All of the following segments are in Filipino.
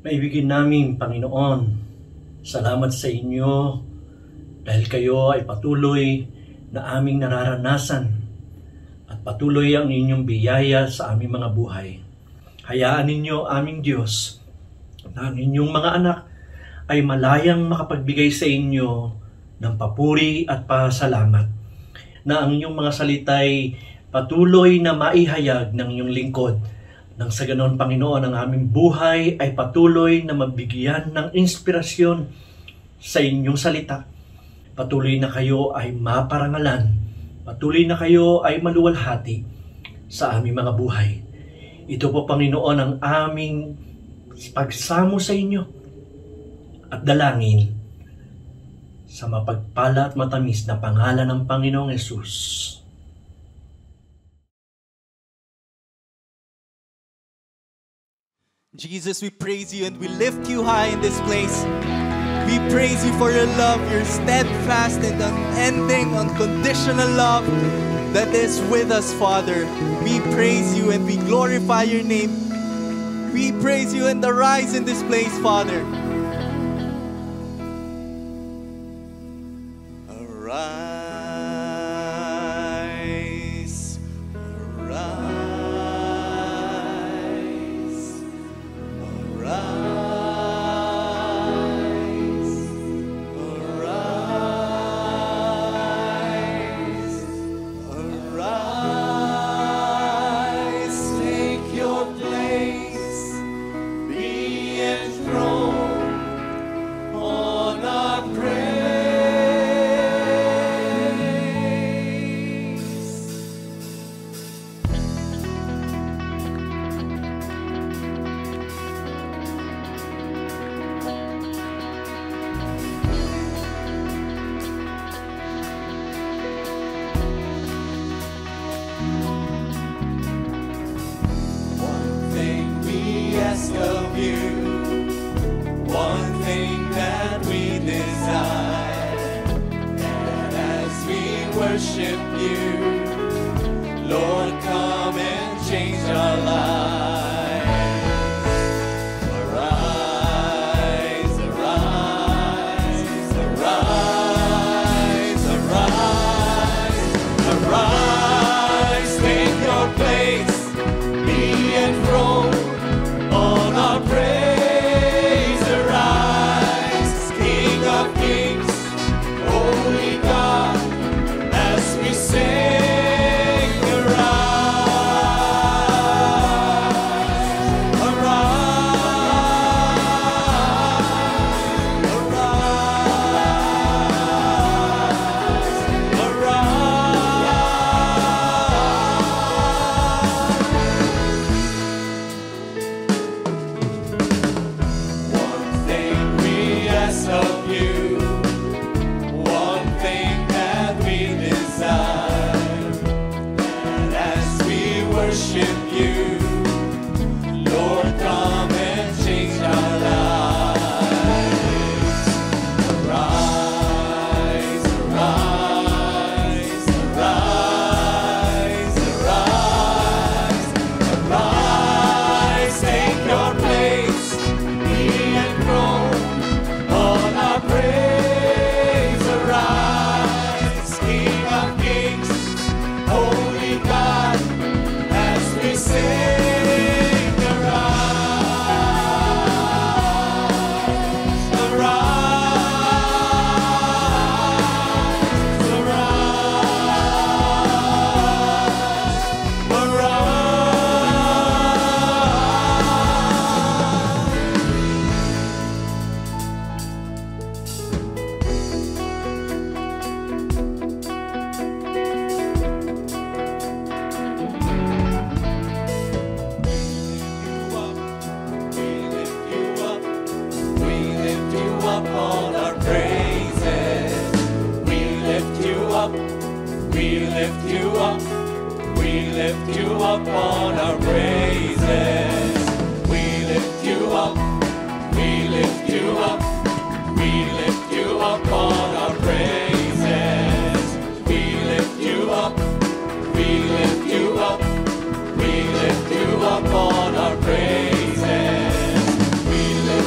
Maibigin namin, Panginoon, salamat sa inyo dahil kayo ay patuloy na aming nararanasan at patuloy ang inyong biyaya sa aming mga buhay. Hayaan ninyo, aming Diyos, na ang inyong mga anak ay malayang makapagbigay sa inyo ng papuri at pasalamat, na ang inyong mga salita'y patuloy na maihayag ng inyong lingkod. Nang sa ganon, Panginoon, ang aming buhay ay patuloy na mabigyan ng inspirasyon sa inyong salita. Patuloy na kayo ay maparangalan. Patuloy na kayo ay maluwalhati sa aming mga buhay. Ito po, Panginoon, ang aming pagsamo sa inyo at dalangin sa mapagpala at matamis na pangalan ng Panginoong Hesus. Jesus, we praise you and we lift you high in this place. We praise you for your love, your steadfast and unending, unconditional love that is with us, Father. We praise you and we glorify your name. We praise you and arise in this place, Father. We lift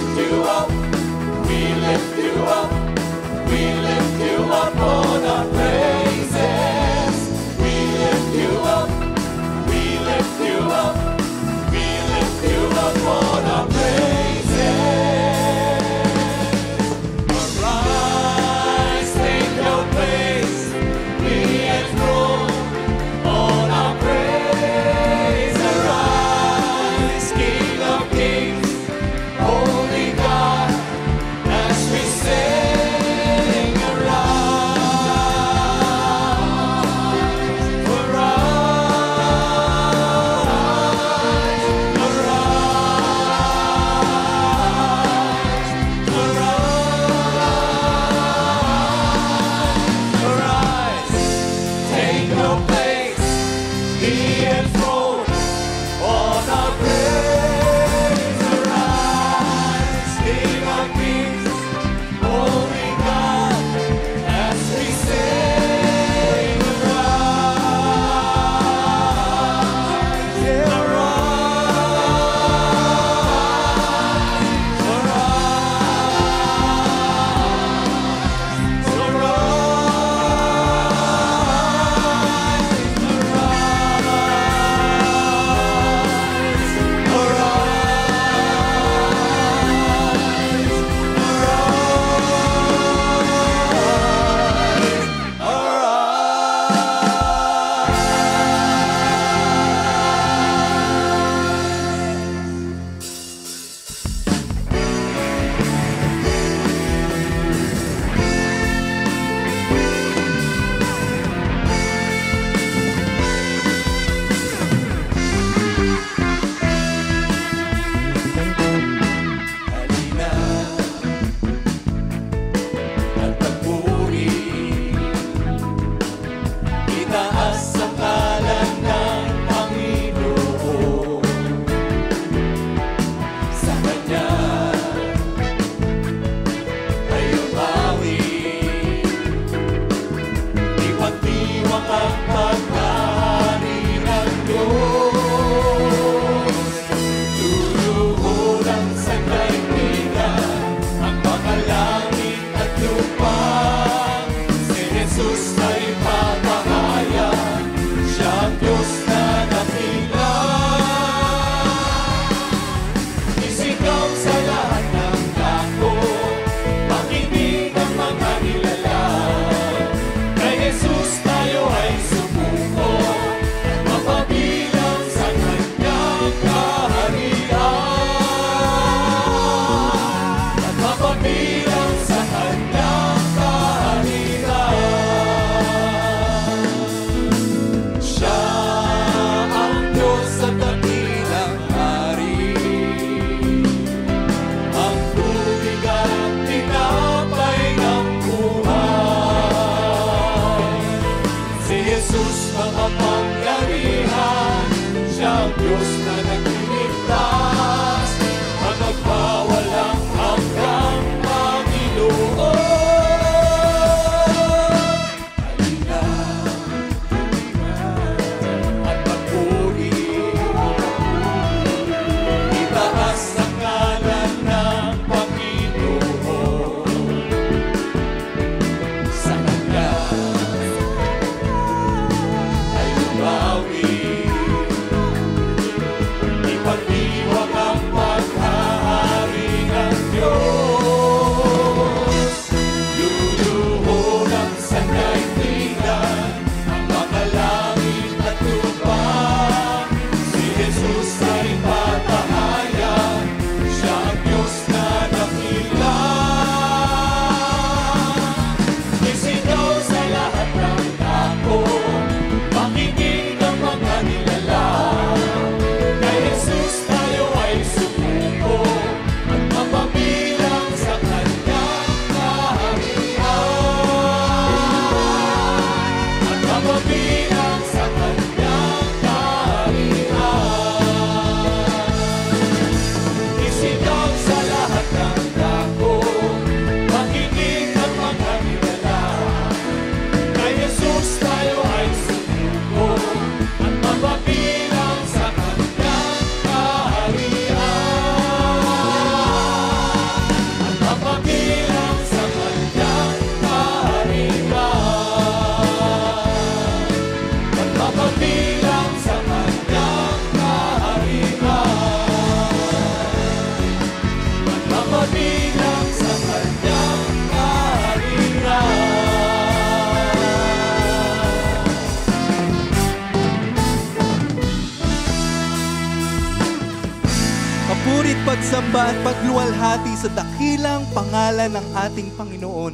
pagsamba at pagluwalhati sa dakilang pangalan ng ating Panginoon.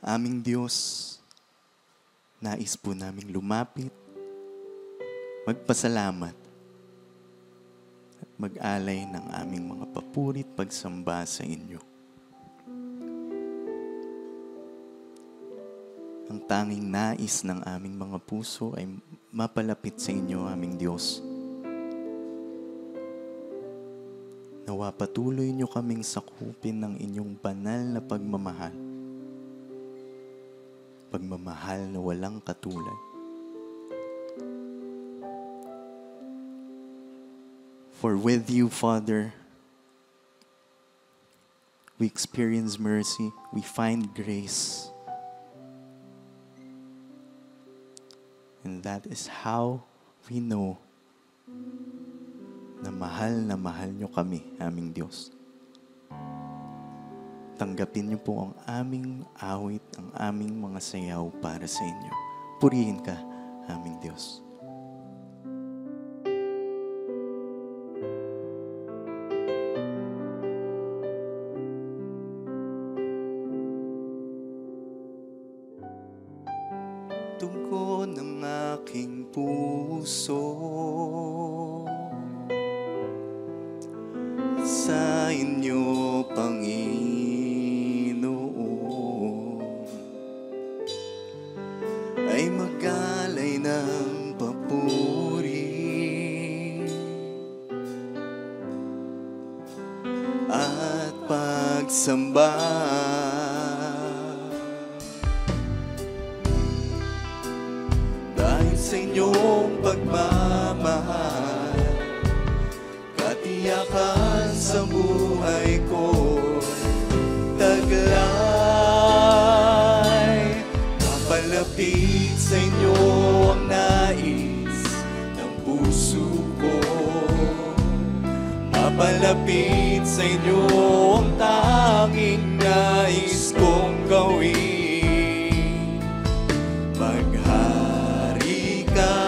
Aming Diyos, nais po naming lumapit, magpasalamat, at mag-alay ng aming mga papurit pagsamba sa inyo. Ang tanging nais ng aming mga puso ay mapalapit sa inyo, aming Diyos. Nawa patuloy niyo kaming sakupin ng inyong banal na pagmamahal. Pagmamahal na walang katulad. For with you, Father, we experience mercy, we find grace. And that is how we know na mahal nyo kami, aming Diyos. Tanggapin niyo po ang aming awit, ang aming mga sayaw para sa inyo. Purihin ka, aming Diyos. Tungkol ng aking puso sa inyo, Panginoon, ay mag-alay ng papuri at pagsamba. Dahil sa inyong pagmamahal, katiyakan sa buhay ko, taglay. Mapalapit sa inyo ang nais ng puso ko. Mapalapit sa inyo ang tanging nais kong gawin. Maghari ka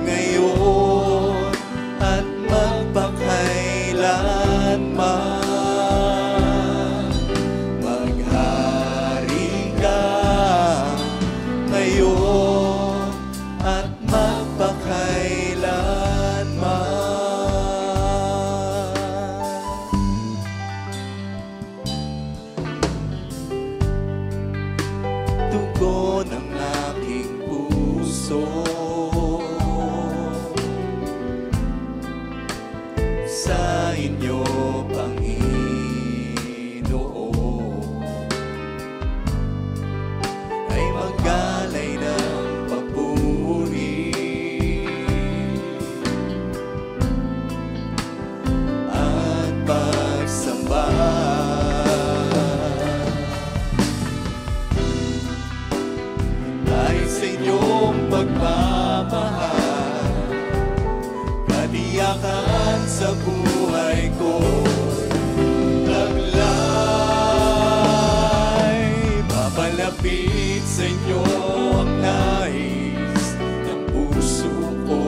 ngayon at magpakailanman. Maghari ka ngayon at magpakailanman. Tugon ng aking puso sa inyo, Panginoon, ay mag-alay ng papuri at pagsamba. Dahil sa inyong pagmamahal, katiyakan sa buhay ko, taglay. Mapalapit sa inyo ang nais ng puso ko.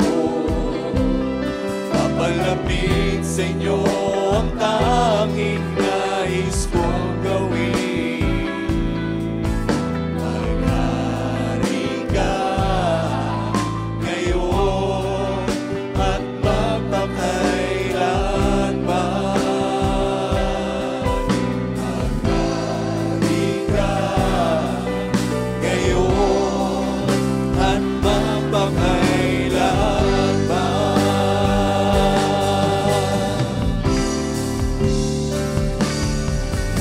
Mapalapit sa inyo ang tanging nais kong gawin. Maghari ka ngayon at magpakailanman. Maghari ka ngayon at magpakailanman.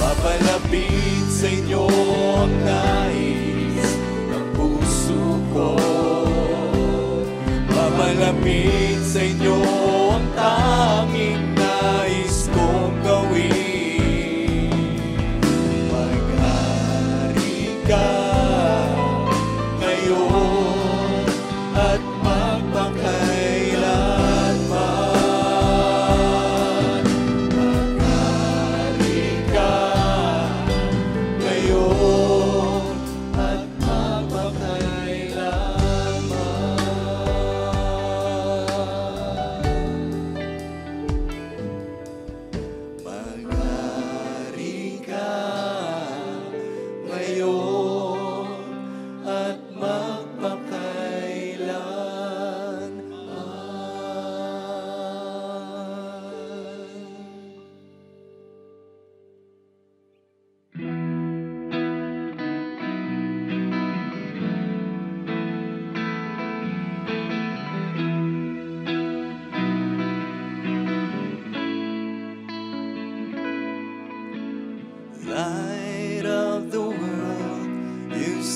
Mapalapit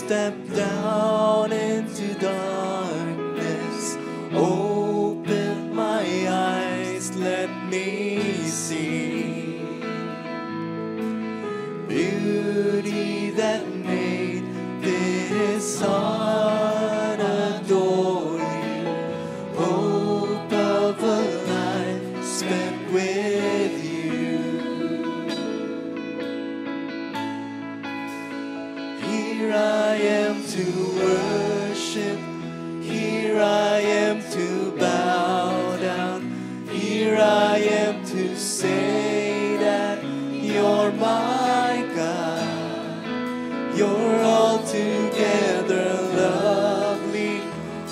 step down into darkness. Open my eyes, let me see beauty that made this heart adore you. Hope of a life spent with you. Here I am to worship. Here I am to bow down. Here I am to say that you're my God. You're altogether lovely,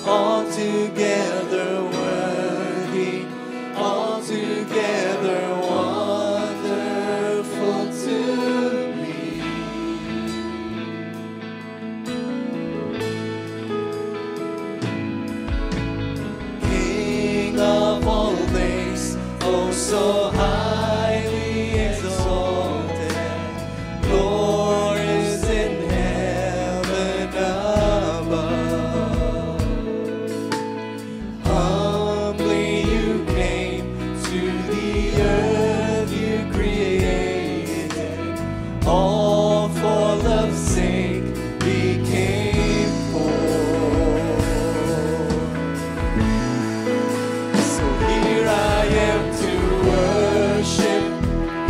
altogether worthy, altogether wonderful to me. King of all things, oh so highly exalted, Lord is in heaven above. Humbly you came to the earth you created, all for love's sake became poor. So here I am to worship,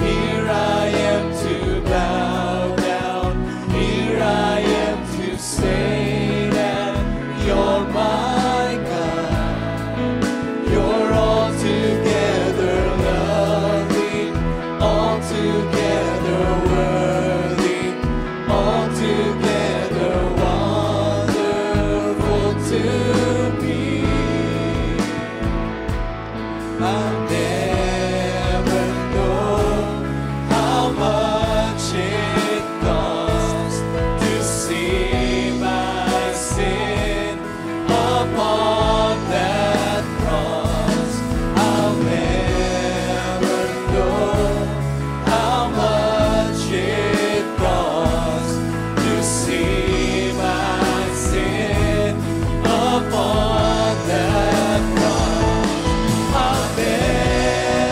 here I am to bow down, here I am to say that you're my God. You're altogether lovely, altogether worthy, altogether wonderful to me. I'll never know how much it costs to see my sin upon that cross. I'll never know how much it costs to see my sin upon that cross. I'll never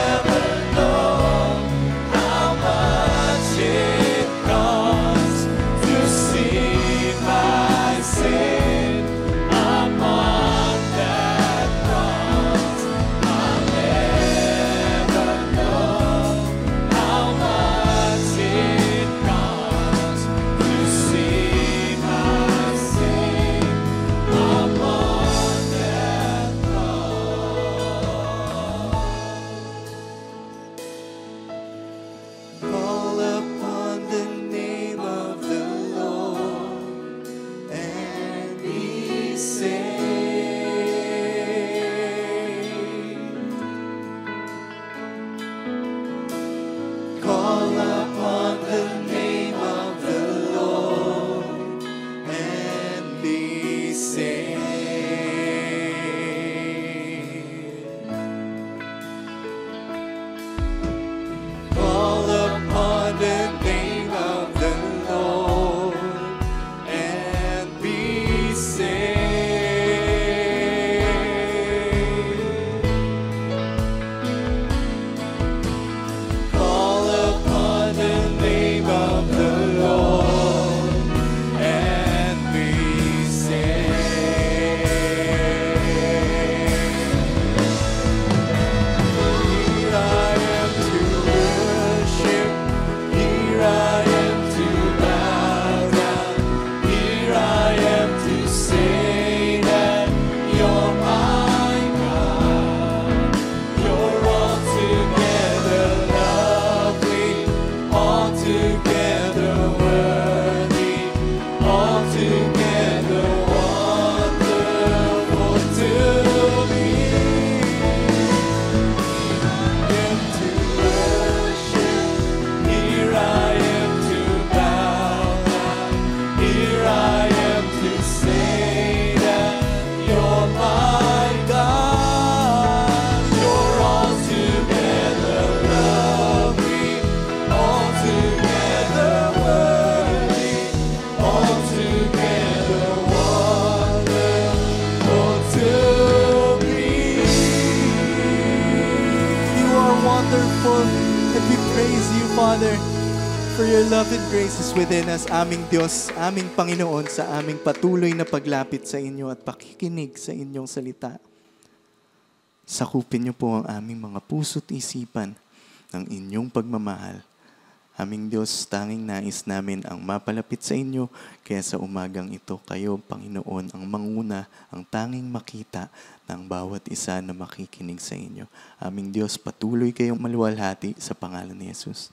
wonderful. And we praise you, Father, for your love and grace is within us, aming Diyos, aming Panginoon, sa aming patuloy na paglapit sa inyo at pakikinig sa inyong salita. Sakupin niyo po ang aming mga puso't isipan ng inyong pagmamahal. Aming Diyos, tanging nais namin ang mapalapit sa inyo, kaya sa umagang ito, kayo, Panginoon, ang manguna, ang tanging makita ng bawat isa na makikinig sa inyo. Aming Diyos, patuloy kayong maluwalhati sa pangalan ni Jesus.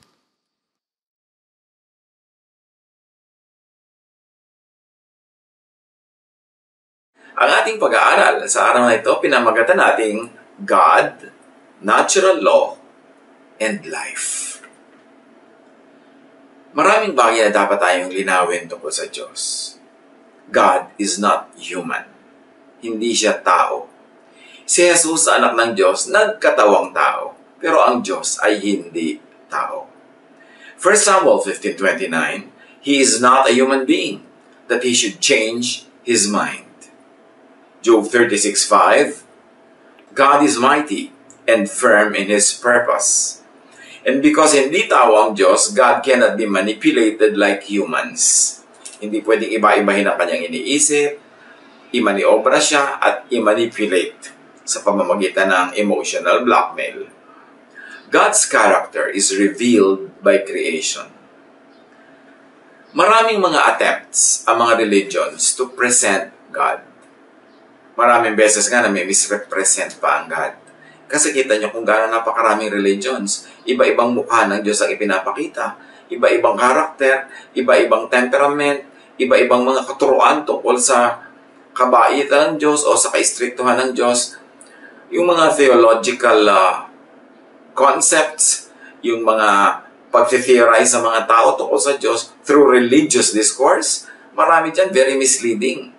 Ang ating pag-aaral sa araw na ito, pinamagatan nating God, Natural Law, and Life. Maraming bagay na dapat tayong linawin tungkol sa Diyos. God is not human. Hindi siya tao. Si Jesus, anak ng Diyos, nagkatawang tao. Pero ang Diyos ay hindi tao. 1 Samuel 15:29, He is not a human being, that He should change His mind. Job 36:5, God is mighty and firm in His purpose. And because hindi tao ang Diyos, God cannot be manipulated like humans. Hindi pwedeng iba-ibahin ang kanyang iniisip, imaniobra siya, at imanipulate sa pamamagitan ng emotional blackmail. God's character is revealed by creation. Maraming mga attempts ang mga religions to present God. Maraming beses nga na may misrepresent pa ang God. Kasi kita nyo kung gaano napakaraming religions, iba-ibang mukha ng Diyos ang ipinapakita, iba-ibang karakter, iba-ibang temperament, iba-ibang mga katuruan tungkol sa kabaitan ng Diyos o sa kaistriktuhan ng Diyos. Yung mga theological concepts, yung mga pag-theorize sa mga tao tungkol sa Diyos through religious discourse, marami dyan very misleading.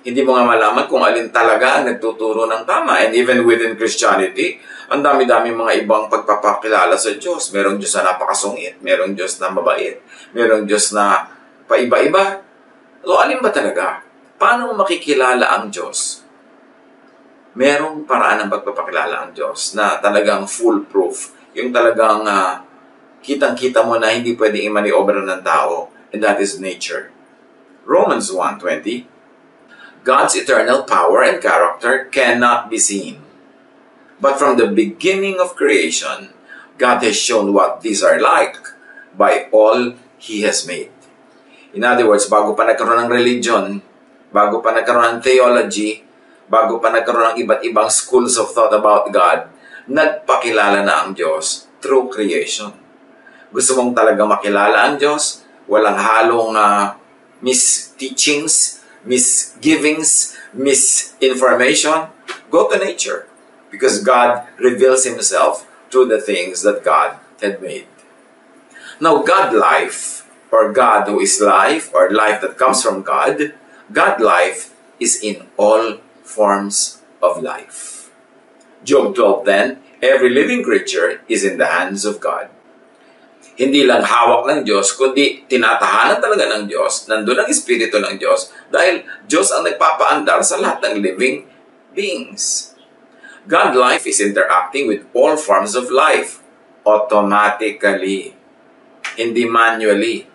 Hindi mo nga malaman kung alin talaga ang nagtuturo ng tama. And even within Christianity, ang dami-dami mga ibang pagpapakilala sa Diyos. Merong Diyos na napakasungit, merong Diyos na mabait, merong Diyos na paiba-iba. So, alin ba talaga? Paano mo makikilala ang Diyos? Merong paraan ng pagpapakilala ang Diyos na talagang foolproof. Yung talagang kitang-kita mo na hindi pwedeng imaniobra ng tao. And that is nature. Romans 1:20, God's eternal power and character cannot be seen. But from the beginning of creation, God has shown what these are like by all He has made. In other words, bago pa nagkaroon ng religion, bago pa nagkaroon ng theology, bago pa nagkaroon ng iba't ibang schools of thought about God, nagpakilala na ang Diyos through creation. Gusto mong talaga makilala ang Diyos? Walang halong misteachings, misgivings, misinformation, go to nature. Because God reveals Himself through the things that God had made. Now, God life, or God who is life, or life that comes from God, God life is in all forms of life. Job 12 then, every living creature is in the hands of God. Hindi lang hawak ng Diyos, kundi tinatahanan talaga ng Diyos. Nandun ang Espiritu ng Diyos dahil Diyos ang nagpapaandar sa lahat ng living beings. God life is interacting with all forms of life automatically, hindi manually.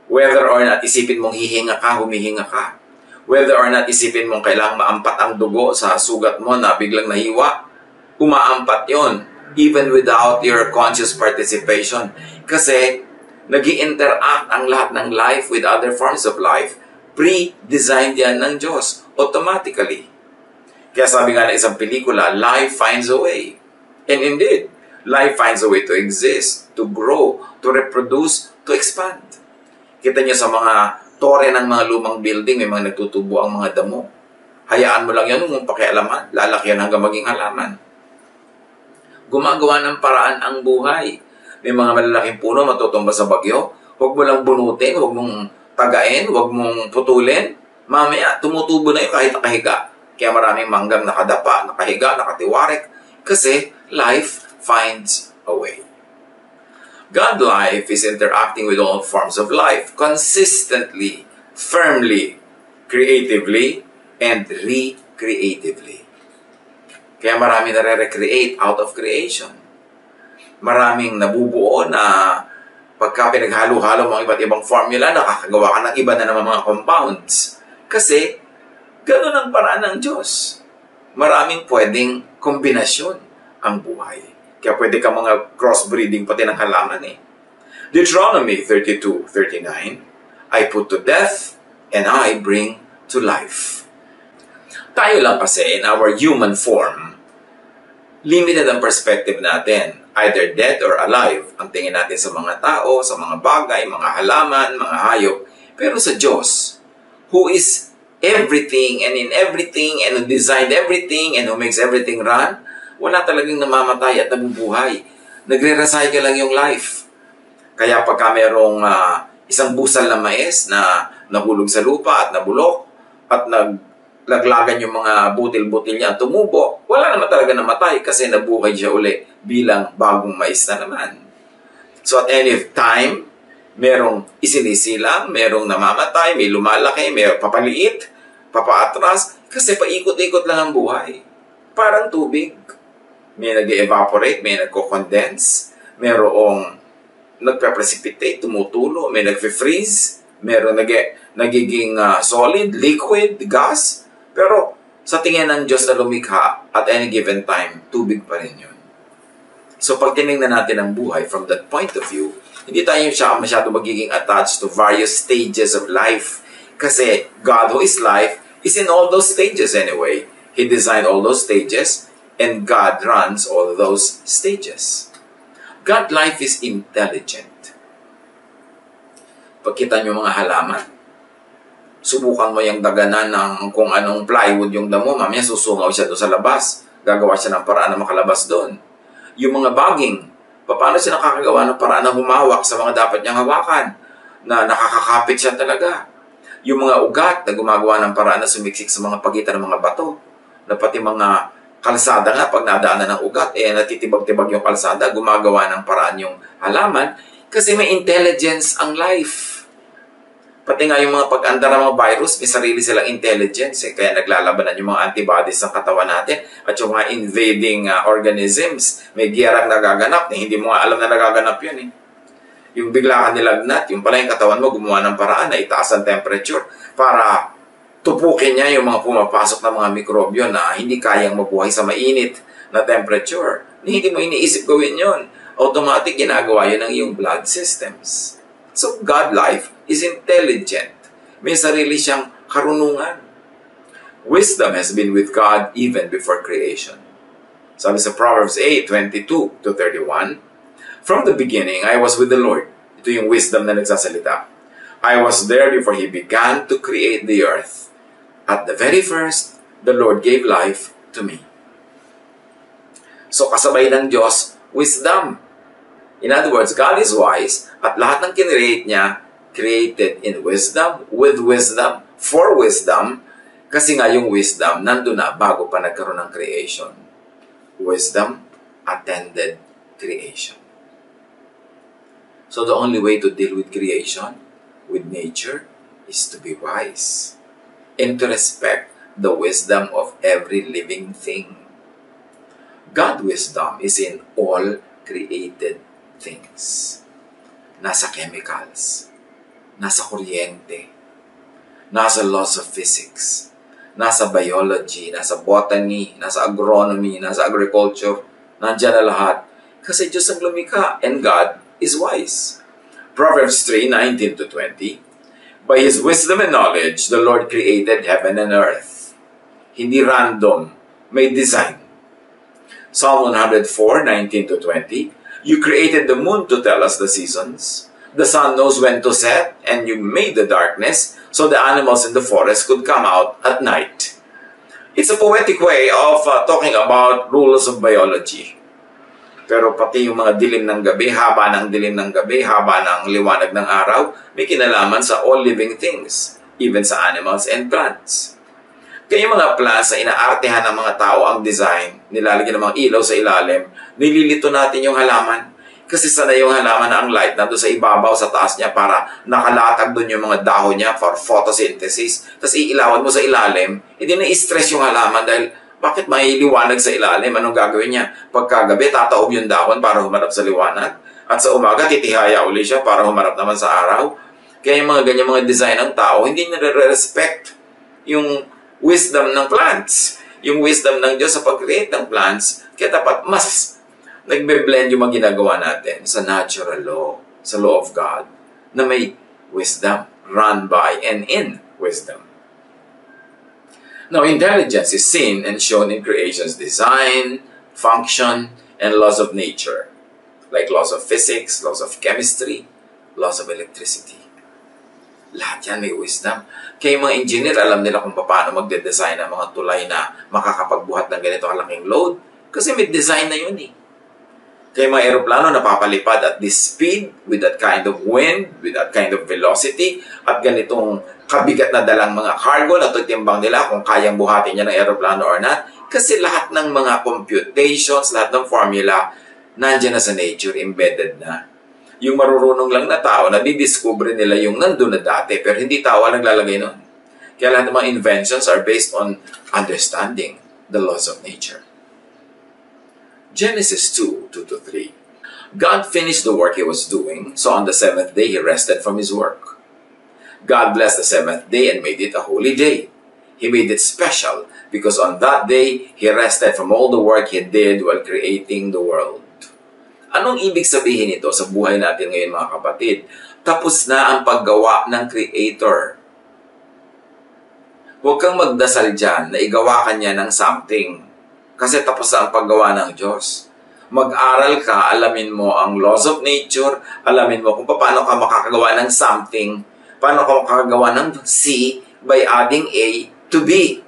Whether or not isipin mong hihinga ka, humihinga ka. Whether or not isipin mong kailangang maampat ang dugo sa sugat mo na biglang nahiwa, umaampat yon. Even without your conscious participation. Kasi nag-i-interact ang lahat ng life with other forms of life. Pre-designed yan ng Diyos. Automatically. Kaya sabi nga na isang pelikula, life finds a way. And indeed, life finds a way to exist, to grow, to reproduce, to expand. Kita niyo sa mga tore ng mga lumang building, may mga nagtutubo ang mga damo. Hayaan mo lang yan kung pakialaman. Lalaki yan hanggang maging halaman. Gumagawa ng paraan ang buhay. May mga malalaking puno matutumba sa bagyo. Huwag mo lang bunutin, huwag mong tagain, huwag mong putulin. Mamaya, tumutubo na yun kahit nakahiga. Kaya maraming manggang nakadapa, nakahiga, nakatiwarik. Kasi life finds a way. God life is interacting with all forms of life consistently, firmly, creatively, and recreatively. Kaya marami nare-recreate out of creation. maraming nabubuo na pagka pinaghalo-halo mga iba't ibang formula, nakakagawa ka ng iba na naman mga compounds. Kasi, ganun ang paraan ng Diyos. Maraming pwedeng kombinasyon ang buhay. Kaya pwede ka mga crossbreeding pati ng halaman eh. Deuteronomy 32:39, I put to death and I bring to life. Tayo lang kasi in our human form, limited ang perspective natin. Either dead or alive. Ang tingin natin sa mga tao, sa mga bagay, mga halaman, mga hayop. Pero sa Diyos, who is everything and in everything and who designed everything and who makes everything run, wala talagang namamatay at nabubuhay. Nagre-recycle lang yung life. Kaya pagka merong isang busal na mais na nahulog sa lupa at nabulok at naglaglagan yung mga butil-butil niya at tumubo, wala naman talaga namatay kasi nabuhay siya uli bilang bagong mais na naman. So at any time, merong isinisilang, merong namamatay, may lumalaki, may papaliit, papaatras, kasi paikot-ikot lang ang buhay. Parang tubig. May nag-evaporate, may nagko-condense, merong nagpe-precipitate, tumutulo, may nagfe-freeze, merong nagiging solid, liquid, gas. Pero sa tingin ng Diyos na lumikha, at any given time, tubig pa rin yun. So pag tinignan natin ang buhay from that point of view, hindi tayo masyado magiging attached to various stages of life. Kasi God who is life is in all those stages anyway. He designed all those stages and God runs all those stages. God life is intelligent. Pagkita nyo mga halaman, subukan mo yung daganan ng kung anong plywood yung damo, mamaya susungaw siya doon sa labas. Gagawa siya ng paraan na makalabas doon. Yung mga baging, paano siya nakakagawa ng paraan na humawak sa mga dapat niyang hawakan, na nakakakapit siya talaga. Yung mga ugat na gumagawa ng paraan na sumiksik sa mga pagitan ng mga bato, na pati mga kalsada nga, pag nadaanan ng ugat, natitibag-tibag yung kalsada, gumagawa ng paraan yung halaman, kasi may intelligence ang life. Pati nga yung mga pag-andar ng mga virus, may sarili silang intelligence. Kaya naglalabanan yung mga antibodies ng katawan natin at yung mga invading organisms. May giyerang nagaganap na hindi mo nga alam na nagaganap yun. Yung bigla ka nilagnat, yung pala yung katawan mo gumawa ng paraan na itaas ang temperature para tupukin niya yung mga pumapasok na mga mikrobyo na hindi kayang mabuhay sa mainit na temperature. Hindi mo iniisip gawin yun. Automatic ginagawa yun ng iyong blood systems. So, God life is intelligent. May sarili siyang karunungan. Wisdom has been with God even before creation. Sabi sa Proverbs 8:22-31, from the beginning, I was with the Lord. Ito yung wisdom na nagsasalita. I was there before He began to create the earth. At the very first, the Lord gave life to me. So, kasabay ng Diyos, wisdom. In other words, God is wise at lahat ng kinreate niya, created in wisdom, with wisdom, for wisdom, kasi nga yung wisdom nandun na bago pa nagkaroon ng creation. Wisdom attended creation. So the only way to deal with creation, with nature, is to be wise and to respect the wisdom of every living thing. God's wisdom is in all created things. Nasa chemicals, nasa kuryente, nasa laws of physics, nasa biology, nasa botany, nasa agronomy, nasa agriculture, nandiyan na lahat. Kasi Diyos ang lumikha and God is wise. Proverbs 3:19-20, by His wisdom and knowledge, the Lord created heaven and earth. Hindi random, may design. Psalm 104:19-20, you created the moon to tell us the seasons. The sun knows when to set, and you made the darkness so the animals in the forest could come out at night. It's a poetic way of talking about rules of biology. Pero pati yung mga dilim ng gabi, haba ng dilim ng gabi, haba ng liwanag ng araw, may kinalaman sa all living things, even sa animals and plants. Kaya yung mga plants na inaartehan ng mga tao ang design, nilalagyan ng mga ilaw sa ilalim, nililito natin yung halaman. Kasi sanay yung halaman na ang light nandun sa ibabaw, sa taas niya para nakalatag doon yung mga dahon niya for photosynthesis. Tapos iilawan mo sa ilalim, hindi na-stress yung halaman dahil Bakit may liwanag sa ilalim? Anong gagawin niya? Pagkagabi, tataob yung dahon para humarap sa liwanag. At sa umaga, titihaya uli siya para humarap naman sa araw. Kaya yung mga ganyan mga design ng tao, hindi nire-respect yung wisdom ng plants. Yung wisdom ng Diyos sa pag-create ng plants. Kaya dapat mas nagbe-blend yung mga ginagawa natin sa natural law, sa law of God, na may wisdom, run by and in wisdom. Now, intelligence is seen and shown in creation's design, function, and laws of nature, like laws of physics, laws of chemistry, laws of electricity. Lahat yan may wisdom. Kaya yung mga engineer, alam nila kung paano magde-design ng mga tulay na makakapagbuhat ng ganito kalaking load. Kasi may design na yun eh. Kaya mga aeroplano napapalipad at this speed, with that kind of wind, with that kind of velocity, at ganitong kabigat na dalang mga cargo na titimbang nila kung kayang buhatin niya ng aeroplano or not. Kasi lahat ng mga computations, lahat ng formula, nandiyan na sa nature, embedded na. Yung marurunong lang na tao, nadidiscover nila yung nandun na dati, pero hindi tao ang naglalagay nun. Kaya lahat ng mga inventions are based on understanding the laws of nature. Genesis 2:2-3. God finished the work He was doing, so on the seventh day He rested from His work. God blessed the seventh day and made it a holy day. He made it special because on that day He rested from all the work He did while creating the world. Anong ibig sabihin ito sa buhay natin ngayon, mga kapatid? Tapos na ang paggawa ng Creator. Huwag kang magdasal dyan na igawa ka niya ng something. Kasi tapos na ang paggawa ng Diyos. Mag-aral ka, alamin mo ang laws of nature, alamin mo kung paano ka makakagawa ng something, paano ka makakagawa ng C by adding A to B.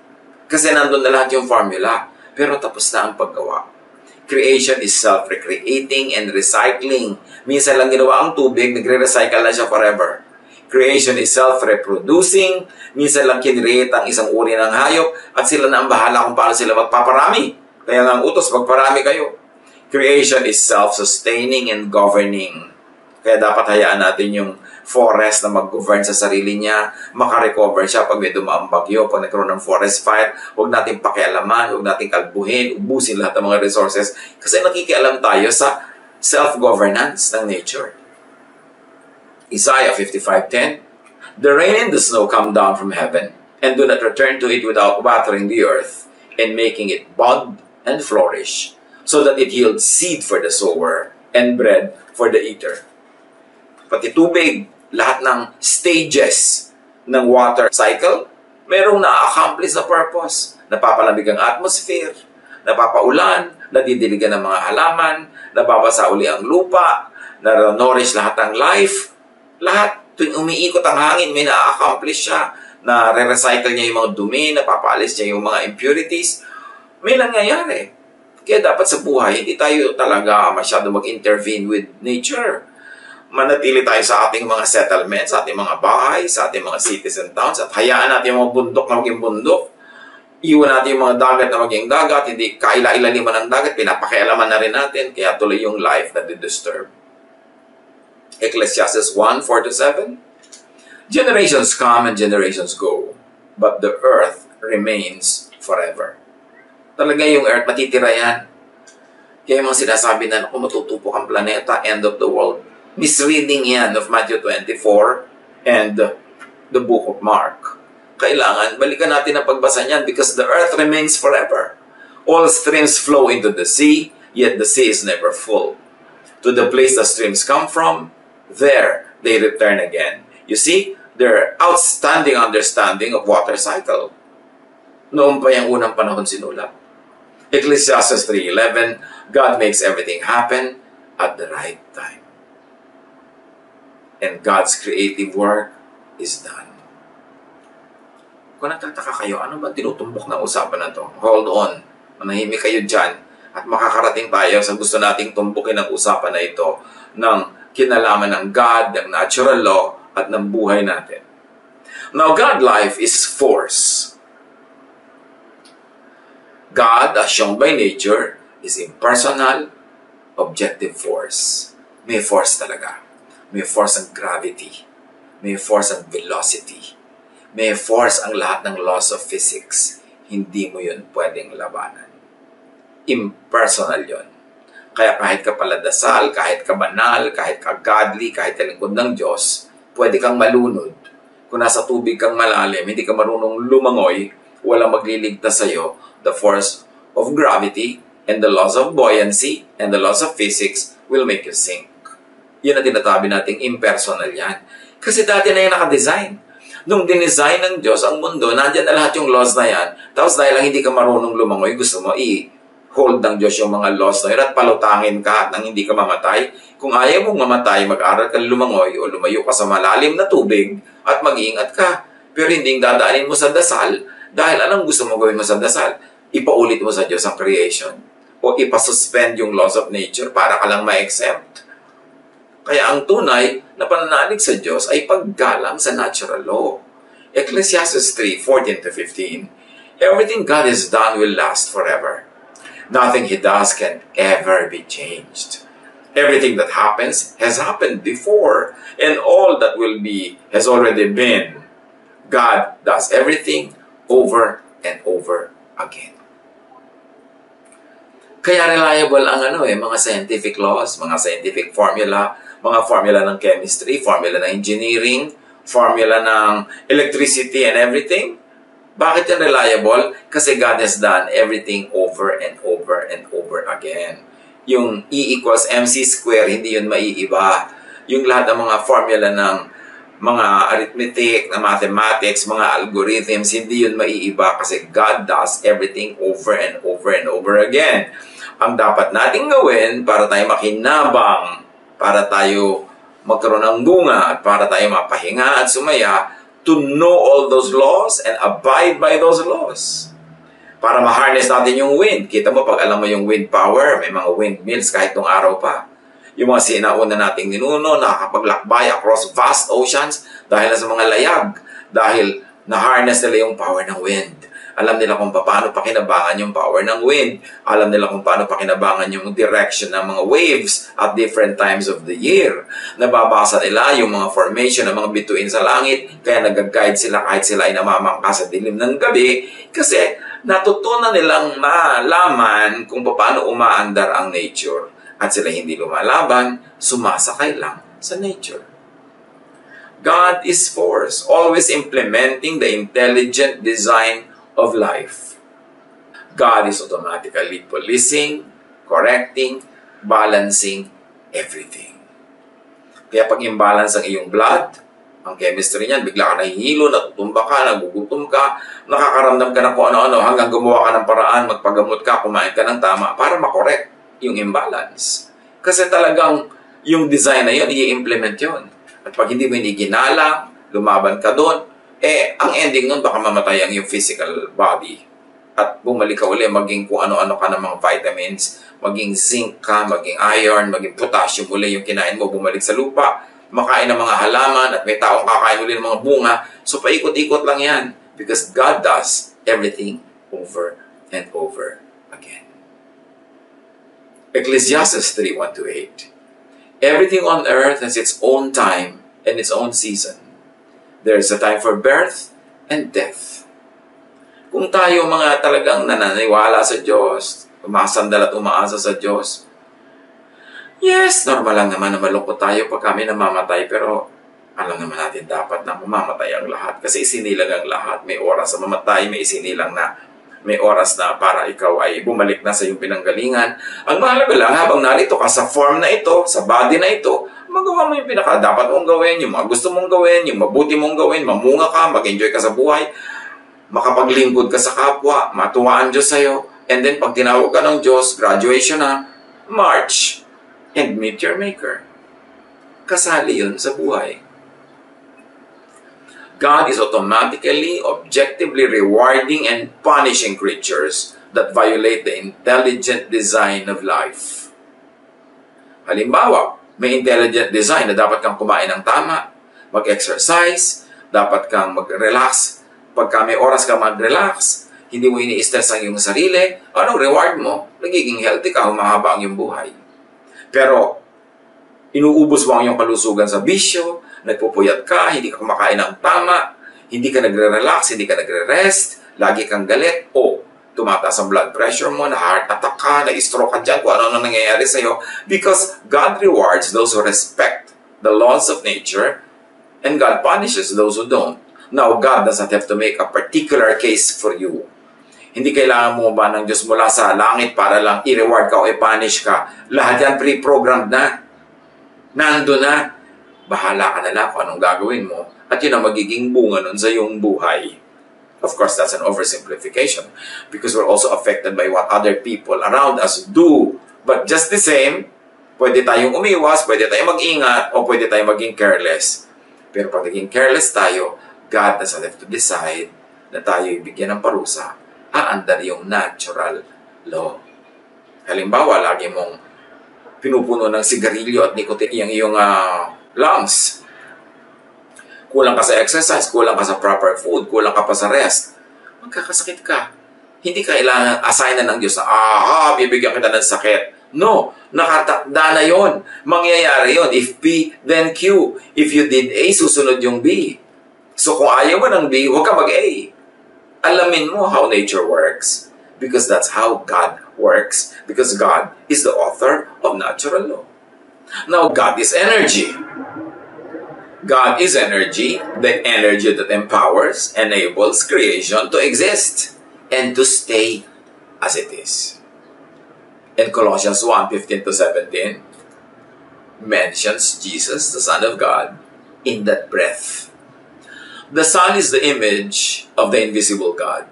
Kasi nandun na lahat yung formula. Pero tapos na ang paggawa. Creation is self-recreating and recycling. Minsan lang ginawa ang tubig, nagre-recycle na siya forever. Creation is self-reproducing. Minsan lang kinreate ang isang uri ng hayop at sila na ang bahala kung paano sila magpaparami. Kaya nga ang utos, magparami kayo. Creation is self-sustaining and governing. Kaya dapat hayaan natin yung forest na mag-govern sa sarili niya, makarecover siya pag may dumaang bagyo, pag nagkaroon ng forest fire. Huwag natin pakialaman, huwag natin kalbuhin, ubusin lahat ng mga resources kasi nakikialam tayo sa self-governance ng nature. Isaiah 55:10, "The rain and the snow come down from heaven, and do not return to it without watering the earth, and making it bud and flourish, so that it yields seed for the sower, and bread for the eater." Pati tubig, lahat ng stages ng water cycle, merong na-accomplish na purpose. Napapalamig ang atmosphere, napapaulan, nadidiligan ng mga halaman, nababasa uli ang lupa, na-nourish lahat ng life. Lahat, tuwing umiikot ang hangin, may na-accomplish siya, na re-recycle niya yung mga dumi, napapaalis niya yung mga impurities. May nangyayari. Kaya dapat sa buhay, hindi tayo talaga masyado mag-intervene with nature. Manatili tayo sa ating mga settlements, sa ating mga bahay, sa ating mga cities and towns, at hayaan natin yung mga bundok na maging bundok. Iwan natin yung mga dagat na maging dagat, hindi kaila-ilaliman ng dagat, pinapakialaman na rin natin, kaya tuloy yung life na di-disturb. Ecclesiastes 1:4-7. Generations come and generations go, but the earth remains forever. Talaga yung earth, matitira yan. Kaya yung mga sinasabi na, kung matutupok ang planeta, end of the world, misreading yan of Matthew 24 and the book of Mark. Kailangan, balikan natin ang pagbasa niyan because the earth remains forever. All streams flow into the sea, yet the sea is never full. To the place the streams come from, there they return again. You see, their outstanding understanding of water cycle. Noon pa yung unang panahon sinulat. Ecclesiastes 3:11, God makes everything happen at the right time. And God's creative work is done. Kung nagtataka kayo, ano ba tinutumbok ng usapan na to? Hold on. Manahimik kayo dyan at makakarating tayo sa gusto nating tumbukin ang usapan na ito ng kinalaman ng God, ng natural law, at ng buhay natin. Now, God life is force. God, as shown by nature, is impersonal, objective force. May force talaga. May force ang gravity. May force ang velocity. May force ang lahat ng laws of physics. hindi mo yun pwedeng labanan. Impersonal yun. Kaya kahit ka paladasal, kahit ka banal, kahit ka godly, kahit ka lingkod ng Diyos, pwede kang malunod. Kung nasa tubig kang malalim, hindi ka marunong lumangoy, walang magliligtas sa'yo. The force of gravity and the laws of buoyancy and the laws of physics will make you sink. Yun ang tinatabi nating impersonal yan. Kasi dati na yan nakadesign. Nung dinesign ng Diyos ang mundo, nandyan na lahat yung laws na yan. Tapos dahil lang hindi ka marunong lumangoy, gusto mo hold ng Diyos yung mga laws na yun at palutangin ka nang hindi ka mamatay. Kung ayaw mong mamatay, mag-aral ka lumangoy o lumayo ka sa malalim na tubig at mag-iingat ka. Pero hindi dadaanin mo sa dasal dahil anong gusto mo gawin mo sa dasal? Ipaulit mo sa Diyos ang creation o ipasuspend yung laws of nature para ka lang ma-exempt. Kaya ang tunay na pananalig sa Diyos ay paggalang sa natural law. Ecclesiastes 3:14-15, everything God has done will last forever. Nothing He does can ever be changed. Everything that happens has happened before, and all that will be has already been. God does everything over and over again. Kaya reliable ang mga scientific laws, mga scientific formula, mga formula ng chemistry, formula ng engineering, formula ng electricity and everything. Bakit yan reliable? Kasi God has done everything over and over and over again. Yung E equals MC square, hindi yun maiiba. Yung lahat ng mga formula ng mga arithmetic, na mathematics, mga algorithms, hindi yun maiiba kasi God does everything over and over and over again. Ang dapat nating gawin para tayo makinabang, para tayo magkaroon ng bunga, at para tayo mapahinga at sumaya, to know all those laws and abide by those laws. Para ma-harness natin yung wind. Kita mo, pag alam mo yung wind power, may mga windmills kahit nung araw pa. Yung mga sinauna nating ninuno, nakakapaglakbay across vast oceans dahil sa mga layag. Dahil na-harness nila yung power ng wind. Alam nila kung paano pakinabangan yung power ng wind. Alam nila kung paano pakinabangan yung direction ng mga waves at different times of the year. Nababasa nila yung mga formation ng mga bituin sa langit, kaya nag-guide sila kahit sila ay namamangka sa dilim ng gabi, kasi natutunan nilang malaman kung paano umaandar ang nature. At sila hindi lumalaban, sumasakay lang sa nature. God is force, always implementing the intelligent design of life. God is automatically policing, correcting, balancing everything. Kaya pag imbalance ang iyong blood, ang chemistry niyan, bigla ka nahihilo, natutumba ka, nagugutom ka, nakakaramdam ka ng kung ano-ano, hanggang gumawa ka ng paraan, magpagamot ka, kumain ka ng tama para makorek yung imbalance. Kasi talagang yung design na yun, i-implement yun. At pag hindi mo ginala, lumaban ka doon, ang ending nun, baka mamatay ang yung physical body. At bumalik ka uli, maging kung ano-ano ka ng mga vitamins, maging zinc ka, maging iron, maging potassium uli yung kinain mo, bumalik sa lupa, makain ng mga halaman, at may taong kakain uli ng mga bunga. So paikot-ikot lang yan. Because God does everything over and over again. Ecclesiastes 3:1-8. Everything on earth has its own time and its own season. There is a time for birth and death. Kung tayo mga talagang nananiwala sa Diyos, umasandal at umaasa sa Diyos, yes, normal lang naman na malungkot tayo pag kami namamatay, pero alam naman natin dapat na mamamatay ang lahat kasi isinilang ang lahat. May oras na mamatay, may isinilang na may oras na para ikaw ay bumalik na sa iyong pinanggalingan. Ang mahalaga lang, habang narito ka sa form na ito, sa body na ito, magawa mo yung pinaka-dapat mong gawin, yung mga gusto mong gawin, yung mabuti mong gawin, mamunga ka, mag-enjoy ka sa buhay, makapaglingkod ka sa kapwa, matuwa ang Diyos sa'yo, and then pag tinawag ka ng Diyos, graduation na, march, and meet your Maker. Kasali yun sa buhay. God is automatically, objectively rewarding and punishing creatures that violate the intelligent design of life. Halimbawa, may intelligent design na dapat kang kumain ng tama, mag-exercise, dapat kang mag-relax. Pagka may oras kang mag-relax, hindi mo ini-stress ang iyong sarili, anong reward mo? Nagiging healthy ka, humahaba ang iyong buhay. Pero, inuubos mo ang iyong kalusugan sa bisyo, nagpupuyat ka, hindi ka kumakain ng tama, hindi ka nagre-relax, hindi ka nagre-rest, lagi kang galit, o tumataas ang blood pressure mo, na heart attack ka, na-stroke ka dyan, kung ano nangyayari sa'yo. Because God rewards those who respect the laws of nature, and God punishes those who don't. Now, God does not have to make a particular case for you. Hindi kailangan mo ba ng Diyos mula sa langit para lang i-reward ka o i-punish ka. Lahat yan pre-programmed na. Nando na. Bahala ka na lang kung anong gagawin mo. At yun ang magiging bunga nun sa iyong buhay. Of course, that's an oversimplification because we're also affected by what other people around us do. But just the same, pwede tayong umiwas, pwede tayong mag-ingat, o pwede tayong maging careless. Pero pag naging careless tayo, God doesn't have to decide na tayo ibigyan ng parusa. Aandar yung natural law. Halimbawa, lagi mong pinupuno ng sigarilyo at nicotine yung iyong lungs. Kulang ka sa exercise, kulang ka sa proper food, kulang ka pa sa rest, magkakasakit ka. Hindi kailangan assignan ng Diyos na, bibigyan kita ng sakit. No, nakatakda na yon. Mangyayari yon. If P, then Q. If you did A, susunod yung B. So kung ayaw mo ng B, huwag ka mag-A. Alamin mo how nature works. Because that's how God works. Because God is the author of natural law. Now, God is energy. God is energy, the energy that empowers, enables creation to exist and to stay as it is. In Colossians 1:15-17, mentions Jesus, the Son of God, in that breath. The Son is the image of the invisible God,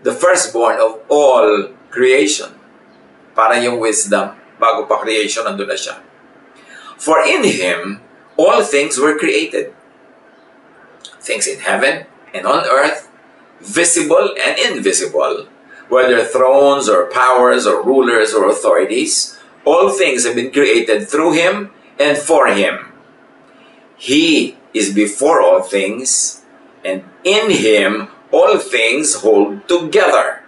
the firstborn of all creation. Para yung wisdom, bago pa creation, nandun na siya. For in Him, all things were created. Things in heaven and on earth, visible and invisible, whether thrones or powers or rulers or authorities, all things have been created through Him and for Him. He is before all things, and in Him all things hold together.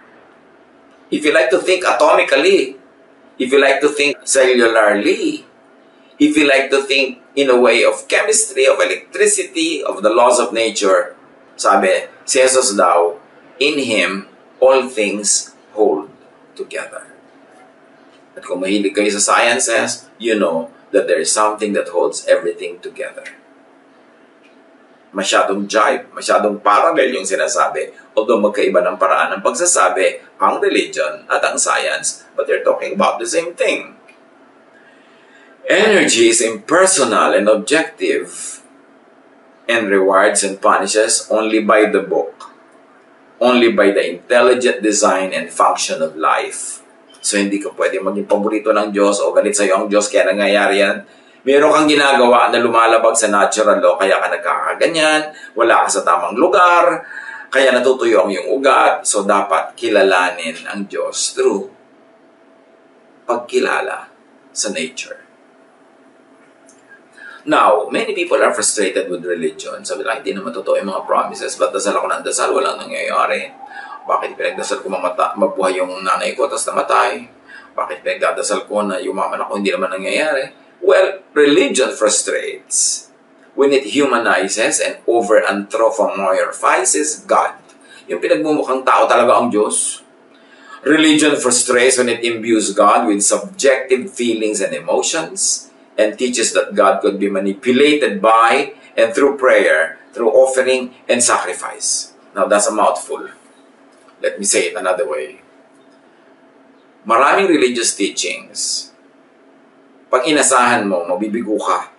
If you like to think atomically, if you like to think cellularly, if you like to think in a way of chemistry, of electricity, of the laws of nature, sabi, si Jesus daw, in Him, all things hold together. At kung mahilig kayo sa sciences, you know that there is something that holds everything together. Masyadong jive, masyadong parallel yung sinasabi. Although magkaiba ng paraan ng pagsasabi, ang religion at ang science, but they're talking about the same thing. Energy is impersonal and objective and rewards and punishes only by the book, only by the intelligent design and function of life. So hindi ka pwede maging paborito ng Diyos o galit sa'yo ang Diyos kaya nangyayari yan. Meron kang ginagawa na lumalabag sa natural law kaya ka nagkakaganyan, wala ka sa tamang lugar, kaya natutuyo ang iyong ugat. So dapat kilalanin ang Diyos through pagkilala sa nature. Now, many people are frustrated with religion. Sabi lang, hindi naman totoo yung mga promises. Ba't dasal ako ng dasal? Walang nangyayari. Bakit pinagdasal ko mabuhay yung nanay ko tapos namatay? Bakit pinagdadasal ko na yumaman ako? Hindi naman nangyayari. Well, religion frustrates when it humanizes and over-anthropomorphizes God. Yung pinagmumukhang tao talaga ang Diyos. Religion frustrates when it imbues God with subjective feelings and emotions, and teaches that God could be manipulated by and through prayer, through offering and sacrifice. Now, that's a mouthful. Let me say it another way. Maraming religious teachings, pag inasahan mo, mabibigo ka.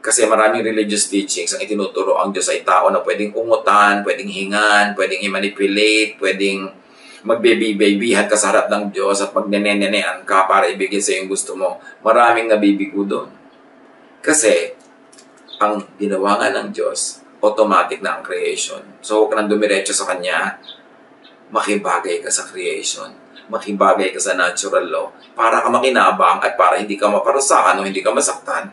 Kasi maraming religious teachings, ang itinuturo ang Diyos ay tao na pwedeng umutan, pwedeng hingan, pwedeng i-manipulate, pwedeng magbebi-babyhan ka sa harap ng Diyos at magnene-nenean ka para ibigay sa yung gusto mo. Maraming nabibigo doon. Kasi, ang ginawa nga ng Diyos, automatic na ang creation. So, huwag ka nang dumiretso sa Kanya, makibagay ka sa creation, makibagay ka sa natural law, para ka makinabang at para hindi ka maparusahan o hindi ka masaktan.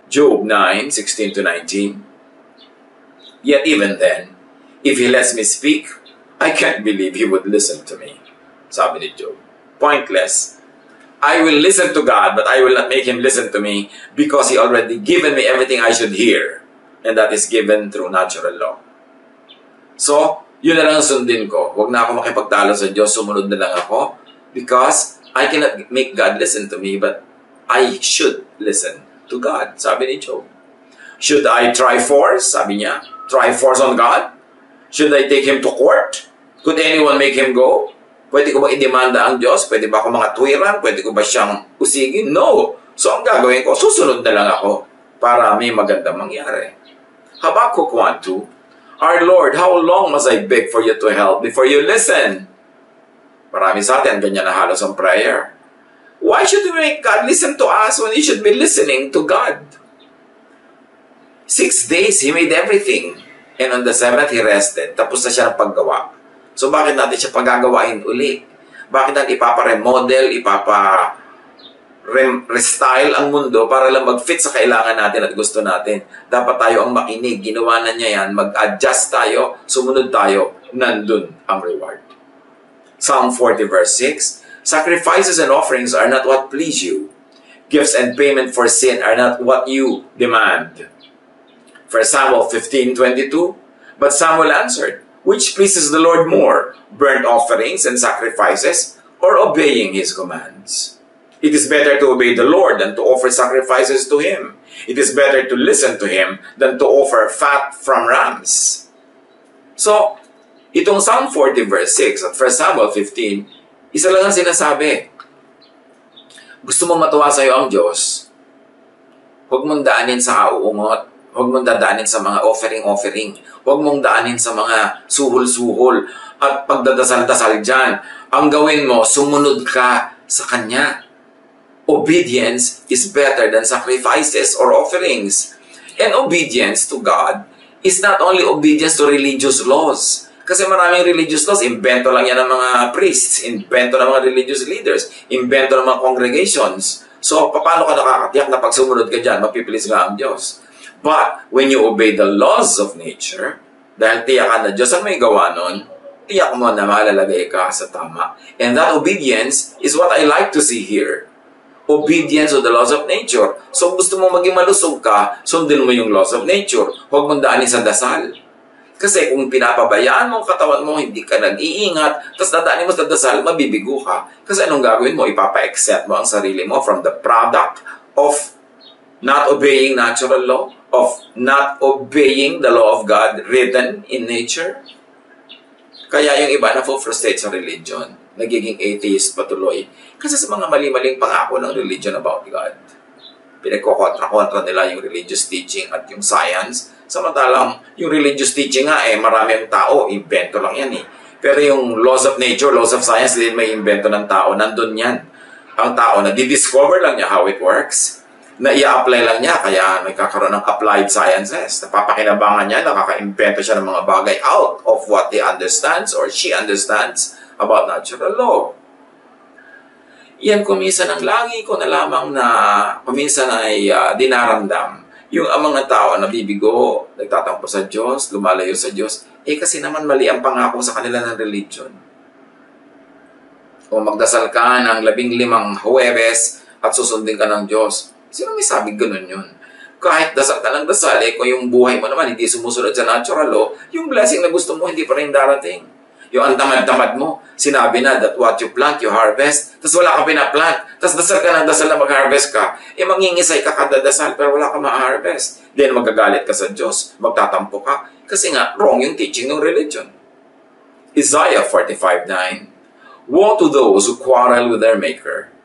Job 9:16-19. Yet even then, if He lets me speak, I can't believe He would listen to me. Sabi ni Job. Pointless. I will listen to God, but I will not make Him listen to me because He already given me everything I should hear. And that is given through natural law. So, Yun na lang ang sundin ko. Huwag na ako makipagtalo sa Diyos, sumunod na lang ako. Because I cannot make God listen to me, but I should listen to God. Sabi ni Job. Should I try force? Sabi niya. Try force on God? Should I take Him to court? Could anyone make Him go? Pwede ko ba idemanda ang Diyos? Pwede ba ako makatwiran? Pwede ko ba siyang usigin? No. So ang gagawin ko, susunod na lang ako para may magandang mangyari. Habakkuk 1:2. Our Lord, how long must I beg for you to help before you listen? Marami sa atin, ganyan na halos ang prayer. Why should we make God listen to us when He should be listening to God? 6 days, He made everything. And on the 7th, He rested. Tapos na siya ng paggawa. So bakit natin siya pagagawain uli? Bakit natin ipapa-remodel, restyle ang mundo para lang mag-fit sa kailangan natin at gusto natin? Dapat tayo ang makinig. Ginawa na niya yan. Mag-adjust tayo. Sumunod tayo. Nandun ang reward. Psalm 40 verse 6. Sacrifices and offerings are not what please you. Gifts and payment for sin are not what you demand. 1 Samuel 15:22. But Samuel answered, which pleases the Lord more, burnt offerings and sacrifices, or obeying His commands? It is better to obey the Lord than to offer sacrifices to Him. It is better to listen to Him than to offer fat from rams. So, itong Psalm 40 verse 6 at 1 Samuel 15, isa lang ang sinasabi. Gusto mo matuwa sa'yo ang Diyos, huwag mong daanin sa auungot. Huwag mong dadaanin sa mga offering. Huwag mong daanin sa mga suhol-suhol at pagdadasal-dasal dyan. Ang gawin mo, sumunod ka sa Kanya. Obedience is better than sacrifices or offerings. And obedience to God is not only obedience to religious laws. Kasi maraming religious laws, invento lang yan ng mga priests, invento ng mga religious leaders, invento ng mga congregations. So, paano ka nakakatiyak na pag sumunod ka dyan, mapipilis nga ang Diyos? But when you obey the laws of nature, dahil tiyakan na Diyos ang may gawa nun, tiyak mo na malalagay ka sa tama. And that obedience is what I like to see here. Obedience to the laws of nature. So gusto mo maging malusog ka, sundin mo yung laws of nature. Huwag mong daanin sa dasal. Kasi kung pinapabayaan mo ang katawan mo, hindi ka nag-iingat, tapos dadaanin mo sa dasal, mabibigo ka. Kasi anong gagawin mo? Ipapa-accept mo ang sarili mo from the product of not obeying natural law, of not obeying the law of God written in nature. Kaya yung iba na frustrate sa religion, nagiging atheist patuloy. Kasi sa mga mali-maling pangako ng religion about God. Pinagkokontra-kontra nila yung religious teaching at yung science. Samantalang yung religious teaching nga, maraming tao, invento lang yan eh. Pero yung laws of nature, laws of science, din may invento ng tao, nandun yan. Ang tao na di-discover lang niya how it works, na i-apply lang niya, kaya nagkakaroon ng applied sciences. Napapakinabangan niya, nakaka-invento siya ng mga bagay out of what he understands or she understands about natural law. Yan kuminsan ang lagi ko na lamang na kuminsan ay dinaramdam. Yung amang na tao na bibigo, nagtatampo sa Diyos, lumalayo sa Diyos, kasi naman mali ang pangako sa kanila ng religion. O magdasal ka ng 15 Huwebes at susundin ka ng Diyos. Sino may sabing ganun yun? Kahit dasal ka ng dasal, kung yung buhay mo naman hindi sumusunod sa natural law, yung blessing na gusto mo hindi pa rin darating. Yung ang tamad-tamad mo, sinabi na that what you plant, you harvest, tapos wala ka pinaplant, tapos dasal ka ng dasal na mag-harvest ka, mangingisay ka kada dasal pero wala ka ma-harvest. Then magagalit ka sa Diyos, magtatampo ka, kasi nga wrong yung teaching ng religion. Isaiah 45:9. Woe to those who quarrel with their maker,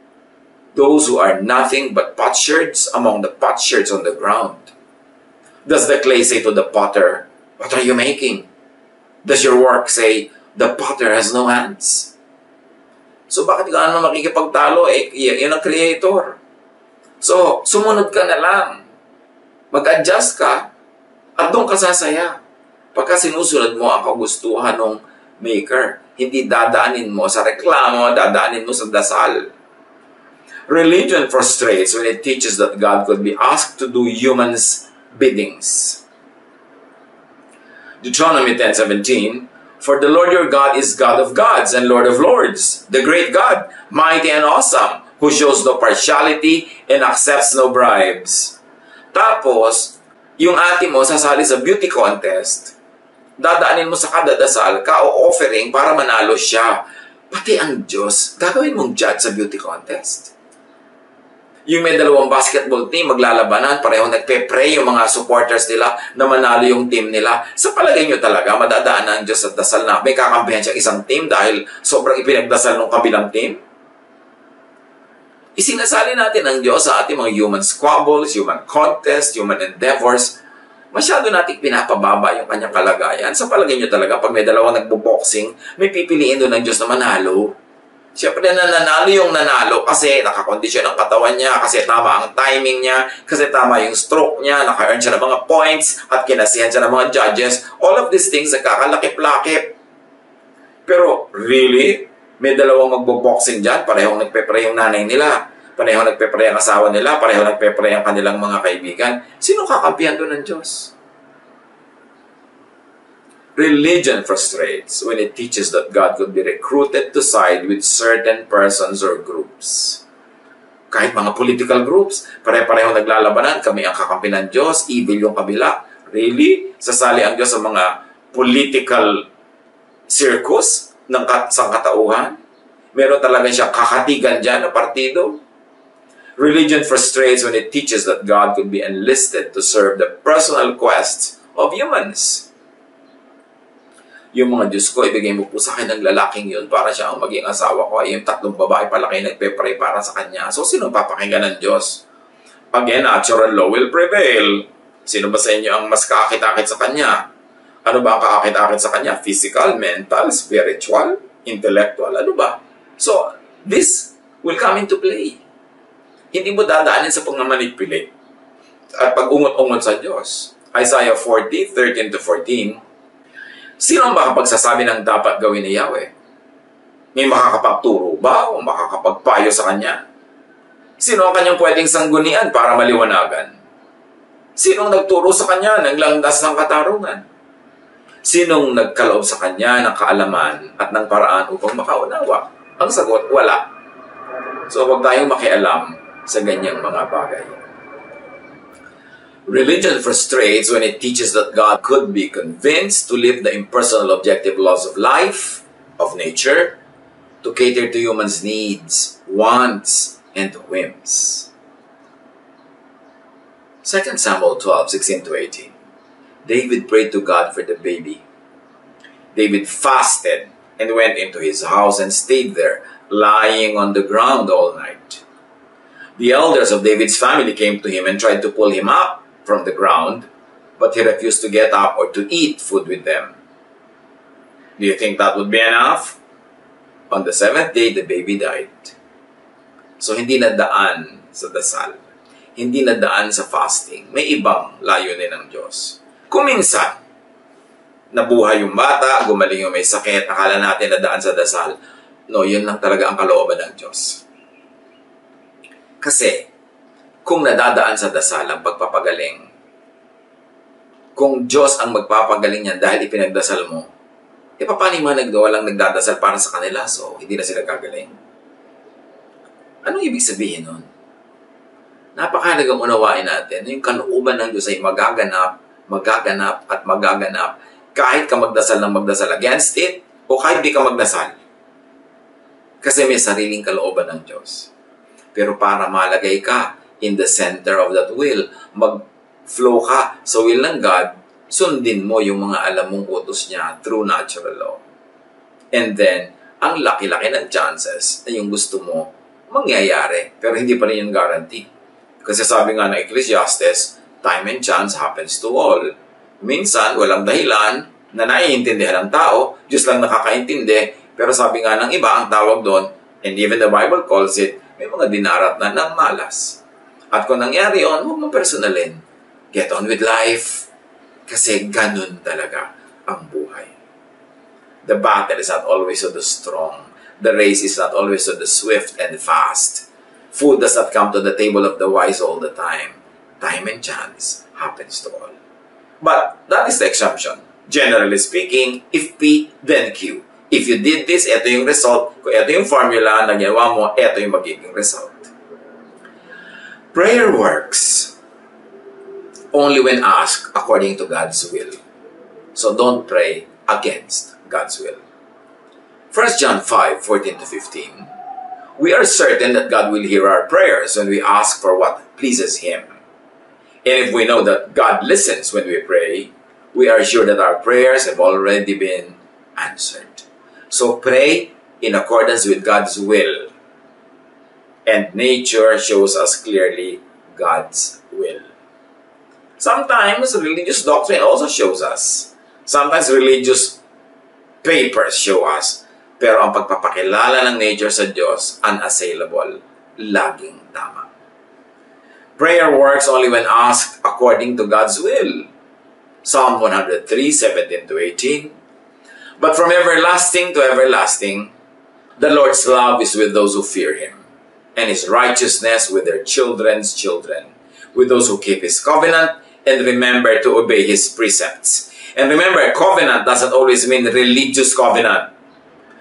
those who are nothing but potsherds among the potsherds on the ground. Does the clay say to the potter, what are you making? Does your work say, the potter has no hands? So bakit ka naman makikipagtalo? Yun ang creator. So, sumunod ka na lang. Mag-adjust ka at doon ka sasaya. Pagka sinusunod mo ang kagustuhan ng maker, hindi dadaanin mo sa reklamo, dadaanin mo sa dasal. Religion frustrates when it teaches that God could be asked to do humans' biddings. Deuteronomy 10:17, for the Lord your God is God of gods and Lord of lords, the great God, mighty and awesome, who shows no partiality and accepts no bribes. Tapos, yung ate mo sasali sa beauty contest, dadaanin mo sa kadadasal ka o offering para manalo siya. Pati ang Diyos, gagawin mong judge sa beauty contest. Yung may dalawang basketball team, maglalabanan, pareho nagpe-pray yung mga supporters nila na manalo yung team nila. Sa palagay nyo talaga, madadaan ang Diyos sa dasal na may kakampihan siya isang team dahil sobrang ipinagdasal ng kabilang team? Isinasali natin ang Diyos sa ating mga human squabbles, human contests, human endeavors. Masyado nating pinapababa yung kanyang kalagayan. Sa palagay nyo talaga, pag may dalawang nagbo-boxing, may pipiliin doon ng Diyos na manalo. Siyempre nanalo yung nanalo kasi nakakondisyon ang katawan niya, kasi tama ang timing niya, kasi tama yung stroke niya, naka-earn siya ng mga points, at kinasihan siya ng mga judges. All of these things nagkakalakip-lakip. Pero really, may dalawang magbo-boxing dyan, parehong nagpe-pray yung nanay nila, parehong nagpe-pray ang asawa nila, parehong nagpe-pray ang kanilang mga kaibigan. Sino kakampihan doon ng Diyos? Religion frustrates when it teaches that God could be recruited to side with certain persons or groups. Kahit mga political groups, pare-pareho naglalabanan, kami ang kakampi ng Diyos, evil yung kabila. Really? Sasali ang Diyos sa mga political circus ng sangkatauhan? Meron talaga siyang kakatigan dyan na partido? Religion frustrates when it teaches that God could be enlisted to serve the personal quests of humans. Yung mga Diyos ko, ibigay mo po sa akin ng lalaking yun para siya ang maging asawa ko. Ay, yung 3 babae pala kayo nagpe-pray para sa kanya. So, sino papakinggan ng Diyos? Again, natural law will prevail. Sino ba sa inyo ang mas kakakit-akit sa kanya? Ano ba ang kakakit-akit sa kanya? Physical, mental, spiritual, intellectual, ano ba? So, this will come into play. Hindi mo dadaanin sa pagmamanipulate at pag-ungot-ungot sa Diyos. Isaiah 40, 13-14. Sino ang makapagsasabi ng dapat gawin ni Yahweh? May makakapagturo ba o makakapagpayo sa kanya? Sino ang kanyang pwedeng sanggunian para maliwanagan? Sinong nagturo sa kanya ng landas ng katarungan? Sinong nagkaloob sa kanya ng kaalaman at ng paraan upang makaunawa? Ang sagot, wala. So huwag tayong makialam sa ganyang mga bagay. Religion frustrates when it teaches that God could be convinced to live the impersonal objective laws of life, of nature, to cater to humans' needs, wants, and whims. 2 Samuel 12:16-18. David prayed to God for the baby. David fasted and went into his house and stayed there, lying on the ground all night. The elders of David's family came to him and tried to pull him up from the ground, but he refused to get up or to eat food with them. Do you think that would be enough? On the 7th day, the baby died. So, hindi nadaan sa dasal. Hindi nadaan sa fasting. May ibang layunin ng Diyos. Kung minsan, nabuhay yung bata, gumaling yung may sakit, akala natin nadaan sa dasal. No, yun lang talaga ang kalooban ng Diyos. Kasi, kung nadadaan sa dasal ang pagpapagaling, kung Diyos ang magpapagaling niyan dahil ipinagdasal mo, paano yung mga walang nagdadasal para sa kanila, so hindi na sila gagaling? Anong ibig sabihin nun? Napakahalagang unawain natin na yung kalooban ng Diyos ay magaganap, at magaganap kahit ka magdasal ng magdasal against it o kahit di ka magdasal. Kasi may sariling kalooban ng Diyos. Pero para malagay ka in the center of that will, mag-flow ka sa will ng God, sundin mo yung mga alam mong utos niya through natural law. And then, ang laki-laki ng chances na yung gusto mo mangyayari, pero hindi pa rin yung guarantee. Kasi sabi nga ng Ecclesiastes, time and chance happens to all. Minsan, walang dahilan na naiintindihan ng tao, Diyos lang nakakaintindi, pero sabi nga ng iba, ang tawag doon, and even the Bible calls it, may mga dinarat na ng malas. At kung nangyari yun, huwag mong personalin. Get on with life. Kasi ganun talaga ang buhay. The battle is not always of the strong. The race is not always of the swift and fast. Food does not come to the table of the wise all the time. Time and chance happens to all. But that is the exception. Generally speaking, if P, then Q. If you did this, ito yung result. Kung ito yung formula na ginawa mo, ito yung magiging result. Prayer works only when asked according to God's will. So don't pray against God's will. 1 John 5:14-15. We are certain that God will hear our prayers when we ask for what pleases Him. And if we know that God listens when we pray, we are sure that our prayers have already been answered. So pray in accordance with God's will. And nature shows us clearly God's will. Sometimes religious doctrine also shows us. Sometimes religious papers show us. Pero ang pagpapakilala ng nature sa Diyos, unassailable, laging tama. Prayer works only when asked according to God's will. Psalm 103:17-18. But from everlasting to everlasting, the Lord's love is with those who fear Him, and His righteousness with their children's children, with those who keep His covenant and remember to obey His precepts. And remember, covenant doesn't always mean religious covenant.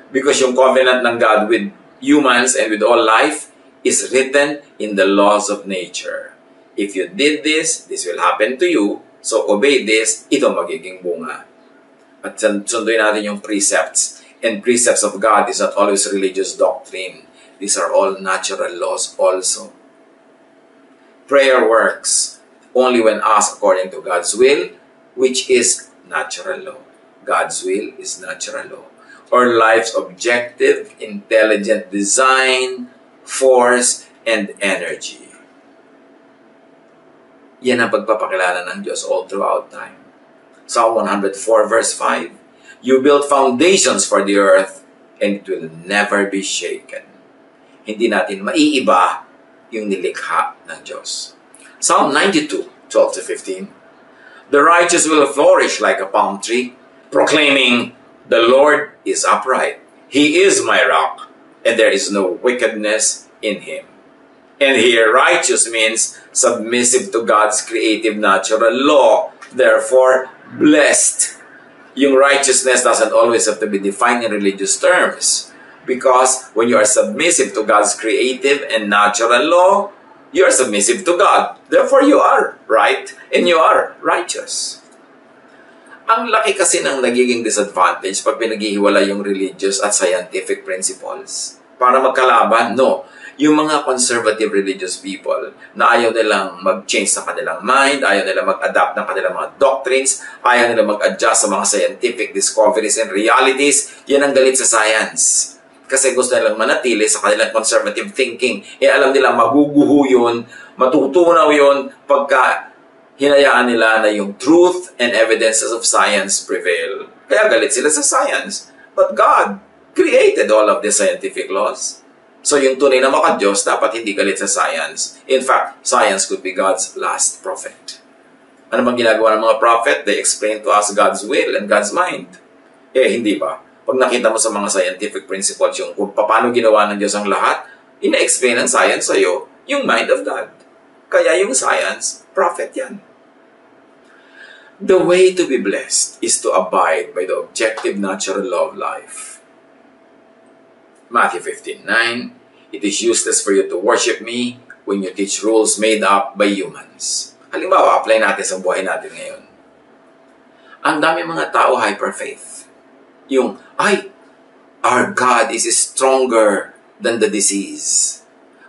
Because yung covenant ng God with humans and with all life is written in the laws of nature. If you did this, this will happen to you. So obey this, ito magiging bunga. At sunduin natin yung precepts. And precepts of God is not always religious doctrine. These are all natural laws also. Prayer works only when asked according to God's will, which is natural law. God's will is natural law. Or life's objective, intelligent design, force, and energy. Yan ang pagpapakilala ng Diyos all throughout time. Psalm 104:5. You build foundations for the earth, and it will never be shaken. Hindi natin maiiba yung nilikha ng Diyos. Psalm 92:12-15. The righteous will flourish like a palm tree, proclaiming, the Lord is upright. He is my rock, and there is no wickedness in Him. And here, righteous means submissive to God's creative natural law. Therefore, blessed. Yung righteousness doesn't always have to be defined in religious terms. Because when you are submissive to God's creative and natural law, you are submissive to God. Therefore, you are right and you are righteous. Ang laki kasi ng nagiging disadvantage pag pinaghihiwala yung religious at scientific principles. Para magkalaban, no. Yung mga conservative religious people na ayaw nilang mag-change sa kanilang mind, ayaw nilang mag-adapt ng kanilang mga doctrines, ayaw nilang mag-adjust sa mga scientific discoveries and realities, yan ang galit sa science. Kasi gusto nilang manatili sa kanilang conservative thinking. Alam nila maguguho yun, matutunaw yun pagka hinayaan nila na yung truth and evidences of science prevail. Kaya galit sila sa science. But God created all of the scientific laws. So yung tunay na maka-Diyos dapat hindi galit sa science. In fact, science could be God's last prophet. Ano bang ginagawa ng mga prophet? They explain to us God's will and God's mind. Hindi ba? Pag nakita mo sa mga scientific principles yung kung paano ginawa ng Diyos ang lahat, ina-explain ng science sa'yo yung mind of God. Kaya yung science, prophet yan. The way to be blessed is to abide by the objective natural law of life. Matthew 15:9, it is useless for you to worship me when you teach rules made up by humans. Halimbawa, apply natin sa buhay natin ngayon. Ang dami mga tao hyper-faith. Yung, our God is stronger than the disease.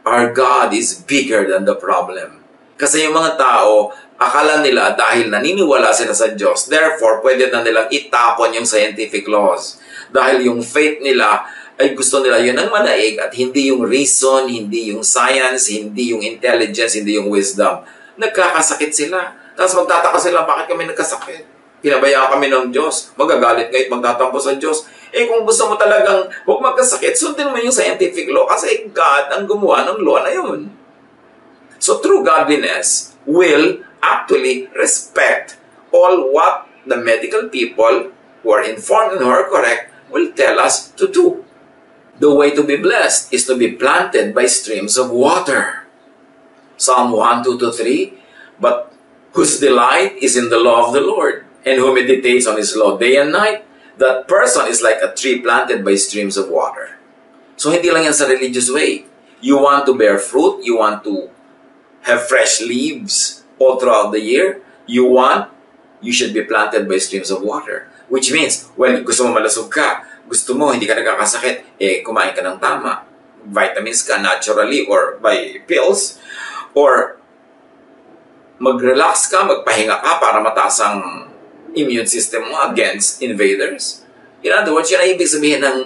Our God is bigger than the problem. Kasi yung mga tao, akala nila dahil naniniwala sila sa Diyos, therefore, pwede na nilang itapon yung scientific laws. Dahil yung faith nila ay gusto nila yun ang manaig at hindi yung reason, hindi yung science, hindi yung intelligence, hindi yung wisdom. Nagkakasakit sila. Tapos magtataka sila, bakit kami nagkasakit? Pinabayaan kami ng Diyos. Magagalit ngayon, magtatampo sa Diyos. Kung gusto mo talagang huwag magkasakit, sundin mo yung scientific law kasi God ang gumawa ng law na yun. So true godliness will actually respect all what the medical people who are informed and who are correct will tell us to do. The way to be blessed is to be planted by streams of water. Psalm 1:2-3, but whose delight is in the law of the Lord, and who meditates on His law day and night, that person is like a tree planted by streams of water. So hindi lang yan sa religious way. You want to bear fruit, you want to have fresh leaves all throughout the year, you want you should be planted by streams of water. Which means, well, gusto mo malusog ka, gusto mo hindi ka nagkakasakit, kumain ka ng tama. Vitamins ka naturally or by pills. Or mag-relax ka, magpahinga ka para mataas ang immune system mo against invaders. In other words, yun ang ibig sabihin ng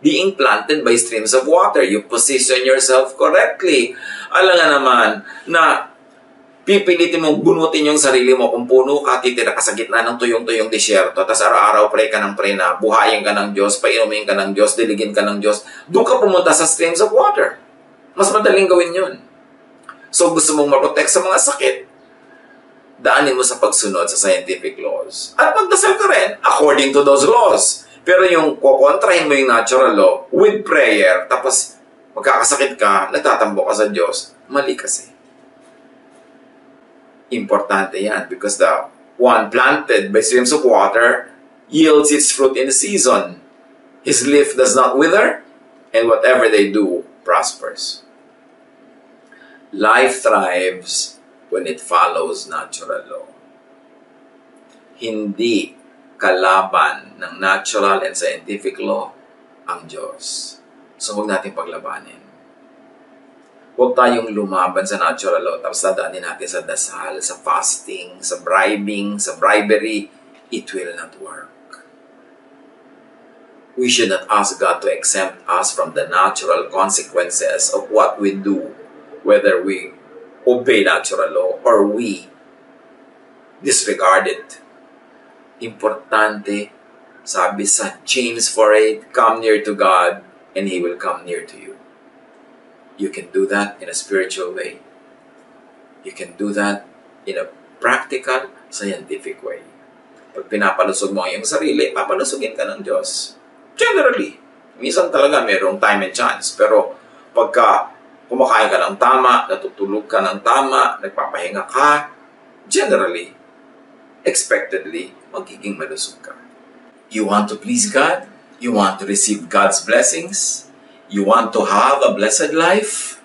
being planted by streams of water. You position yourself correctly. Alam nga naman na pipilitin mong bunutin yung sarili mo kung puno ka, titira ka sa gitna ng tuyong-tuyong disyerto, tapos araw-araw pray ka ng pray na buhayin ka ng Diyos, painumin ka ng Diyos, diligin ka ng Diyos, doon ka pumunta sa streams of water. Mas madaling gawin yun. So gusto mong maprotect sa mga sakit, daanin mo sa pagsunod sa scientific laws. At magdasal ka rin according to those laws. Pero yung kukontrahin mo yung natural law with prayer, tapos magkakasakit ka, nagtatambo ka sa Diyos, mali kasi. Importante yan because the one planted by streams of water yields its fruit in the season. His leaf does not wither, and whatever they do prospers. Life thrives when it follows natural law. Hindi kalaban ng natural and scientific law ang Diyos. So huwag natin paglabanin. Huwag tayong lumaban sa natural law tapos dadaanin natin sa dasal, sa fasting, sa bribing, sa bribery. It will not work. We should not ask God to exempt us from the natural consequences of what we do, whether we obey natural law or we disregard it. Importante, sabi sa James 4:8, come near to God and He will come near to you. You can do that in a spiritual way. You can do that in a practical, scientific way. Pag pinapalusog mo ang iyong sarili, papalusugin ka ng Diyos. Generally. Minsan talaga mayroong time and chance. Pero pagka kumakain ka ng tama, natutulog ka ng tama, nagpapahinga ka, generally, expectedly, magiging malusog ka. You want to please God? You want to receive God's blessings? You want to have a blessed life?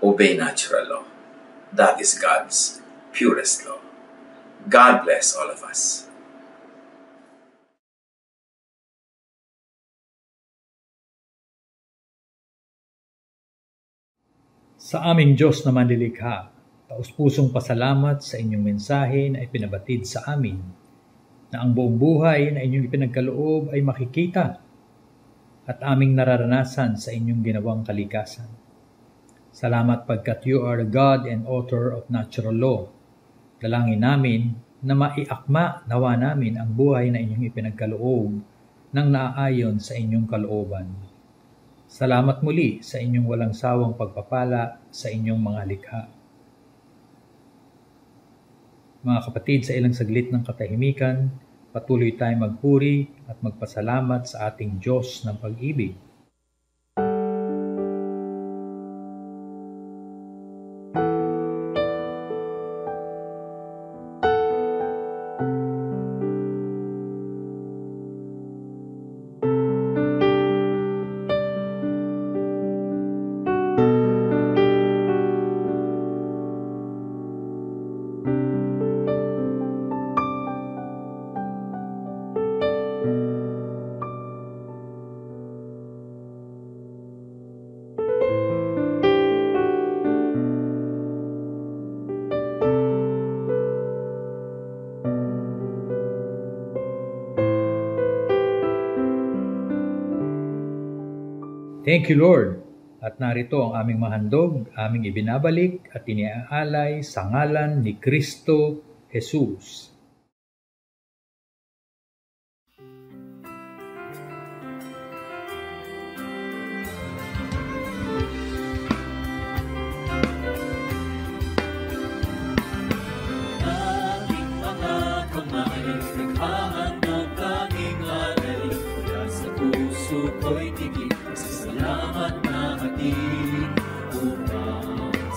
Obey natural law. That is God's purest law. God bless all of us. Sa aming Diyos na manlilikha, taus-pusong pasalamat sa inyong mensahe na ipinabatid sa amin, na ang buong buhay na inyong ipinagkaloob ay makikita at aming nararanasan sa inyong ginawang kalikasan. Salamat pagkat you are God and author of natural law. Dalangin namin na maiakma nawa namin ang buhay na inyong ipinagkaloob nang naaayon sa inyong kalooban. Salamat muli sa inyong walang sawang pagpapala sa inyong mga likha. Mga kapatid, sa ilang saglit ng katahimikan, patuloy tayong magpuri at magpasalamat sa ating Diyos ng pag-ibig. Thank you, Lord. At narito ang aming mahandog, aming ibinabalik at iniaalay sa ngalan ni Kristo Jesus.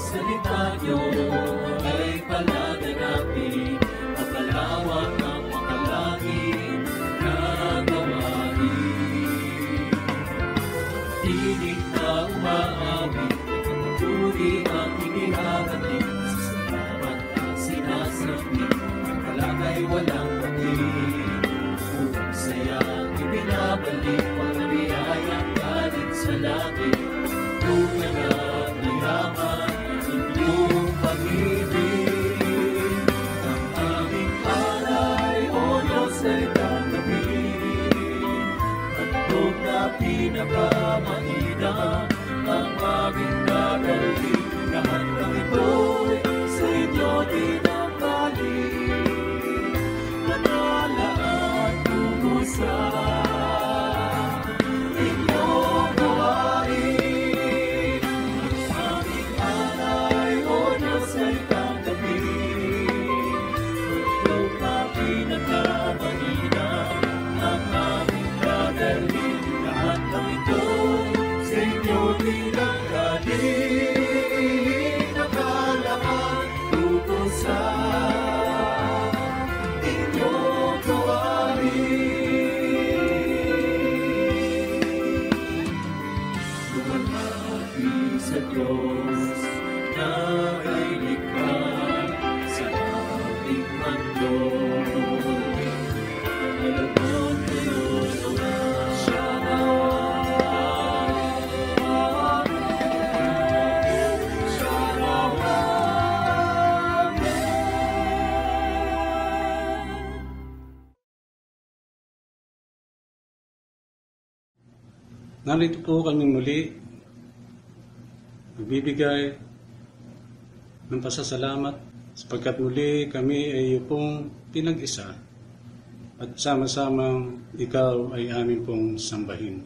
Salita niyo ay palaganapin, ay walang pagiging. Ang sayang ibinabalik, pagkabiyayang galing sa langit. Tunay at mayaman, iyong pag-ibig. Ang aming alay, O Diyos, ay tanggapin. At huwag na pinakamahina ang aming dadalhin. Lahat ng ito'y sa inyo dinamdalin. Nanalaan tungo sa inyong gawain. Ang aming alay, O Diyos, ay tanggapin. Huwag na pinakamahina ang aming dadalhin. Lahat ng ito'y sa inyo dinamdalin. Nakalaan tungo sa inyong gawain. Lumapit sa Diyos na ay likha sa aming mundo. Alam kayo na siya na Narito po kami muli, nagbibigay ng pasasalamat sapagkat muli kami ay iyong pong pinag-isa at sama-samang ikaw ay amin pong sambahin.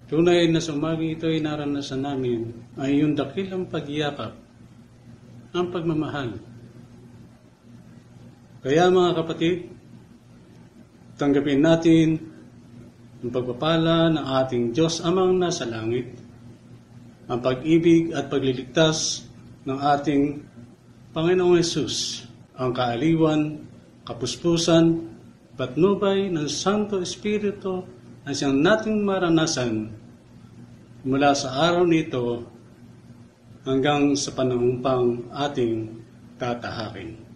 Tunay na sa umaga ito ay naranasan namin ay iyong dakilang pagyakap, ang pagmamahal. Kaya mga kapatid, tanggapin natin ang pagpapala ng ating Diyos Amang nasa langit, ang pag-ibig at pagliligtas ng ating Panginoong Hesus, ang kaaliwan, kapuspusan, patnubay ng Santo Espiritu na siyang nating maranasan mula sa araw nito hanggang sa panahon pang ating tatahakin.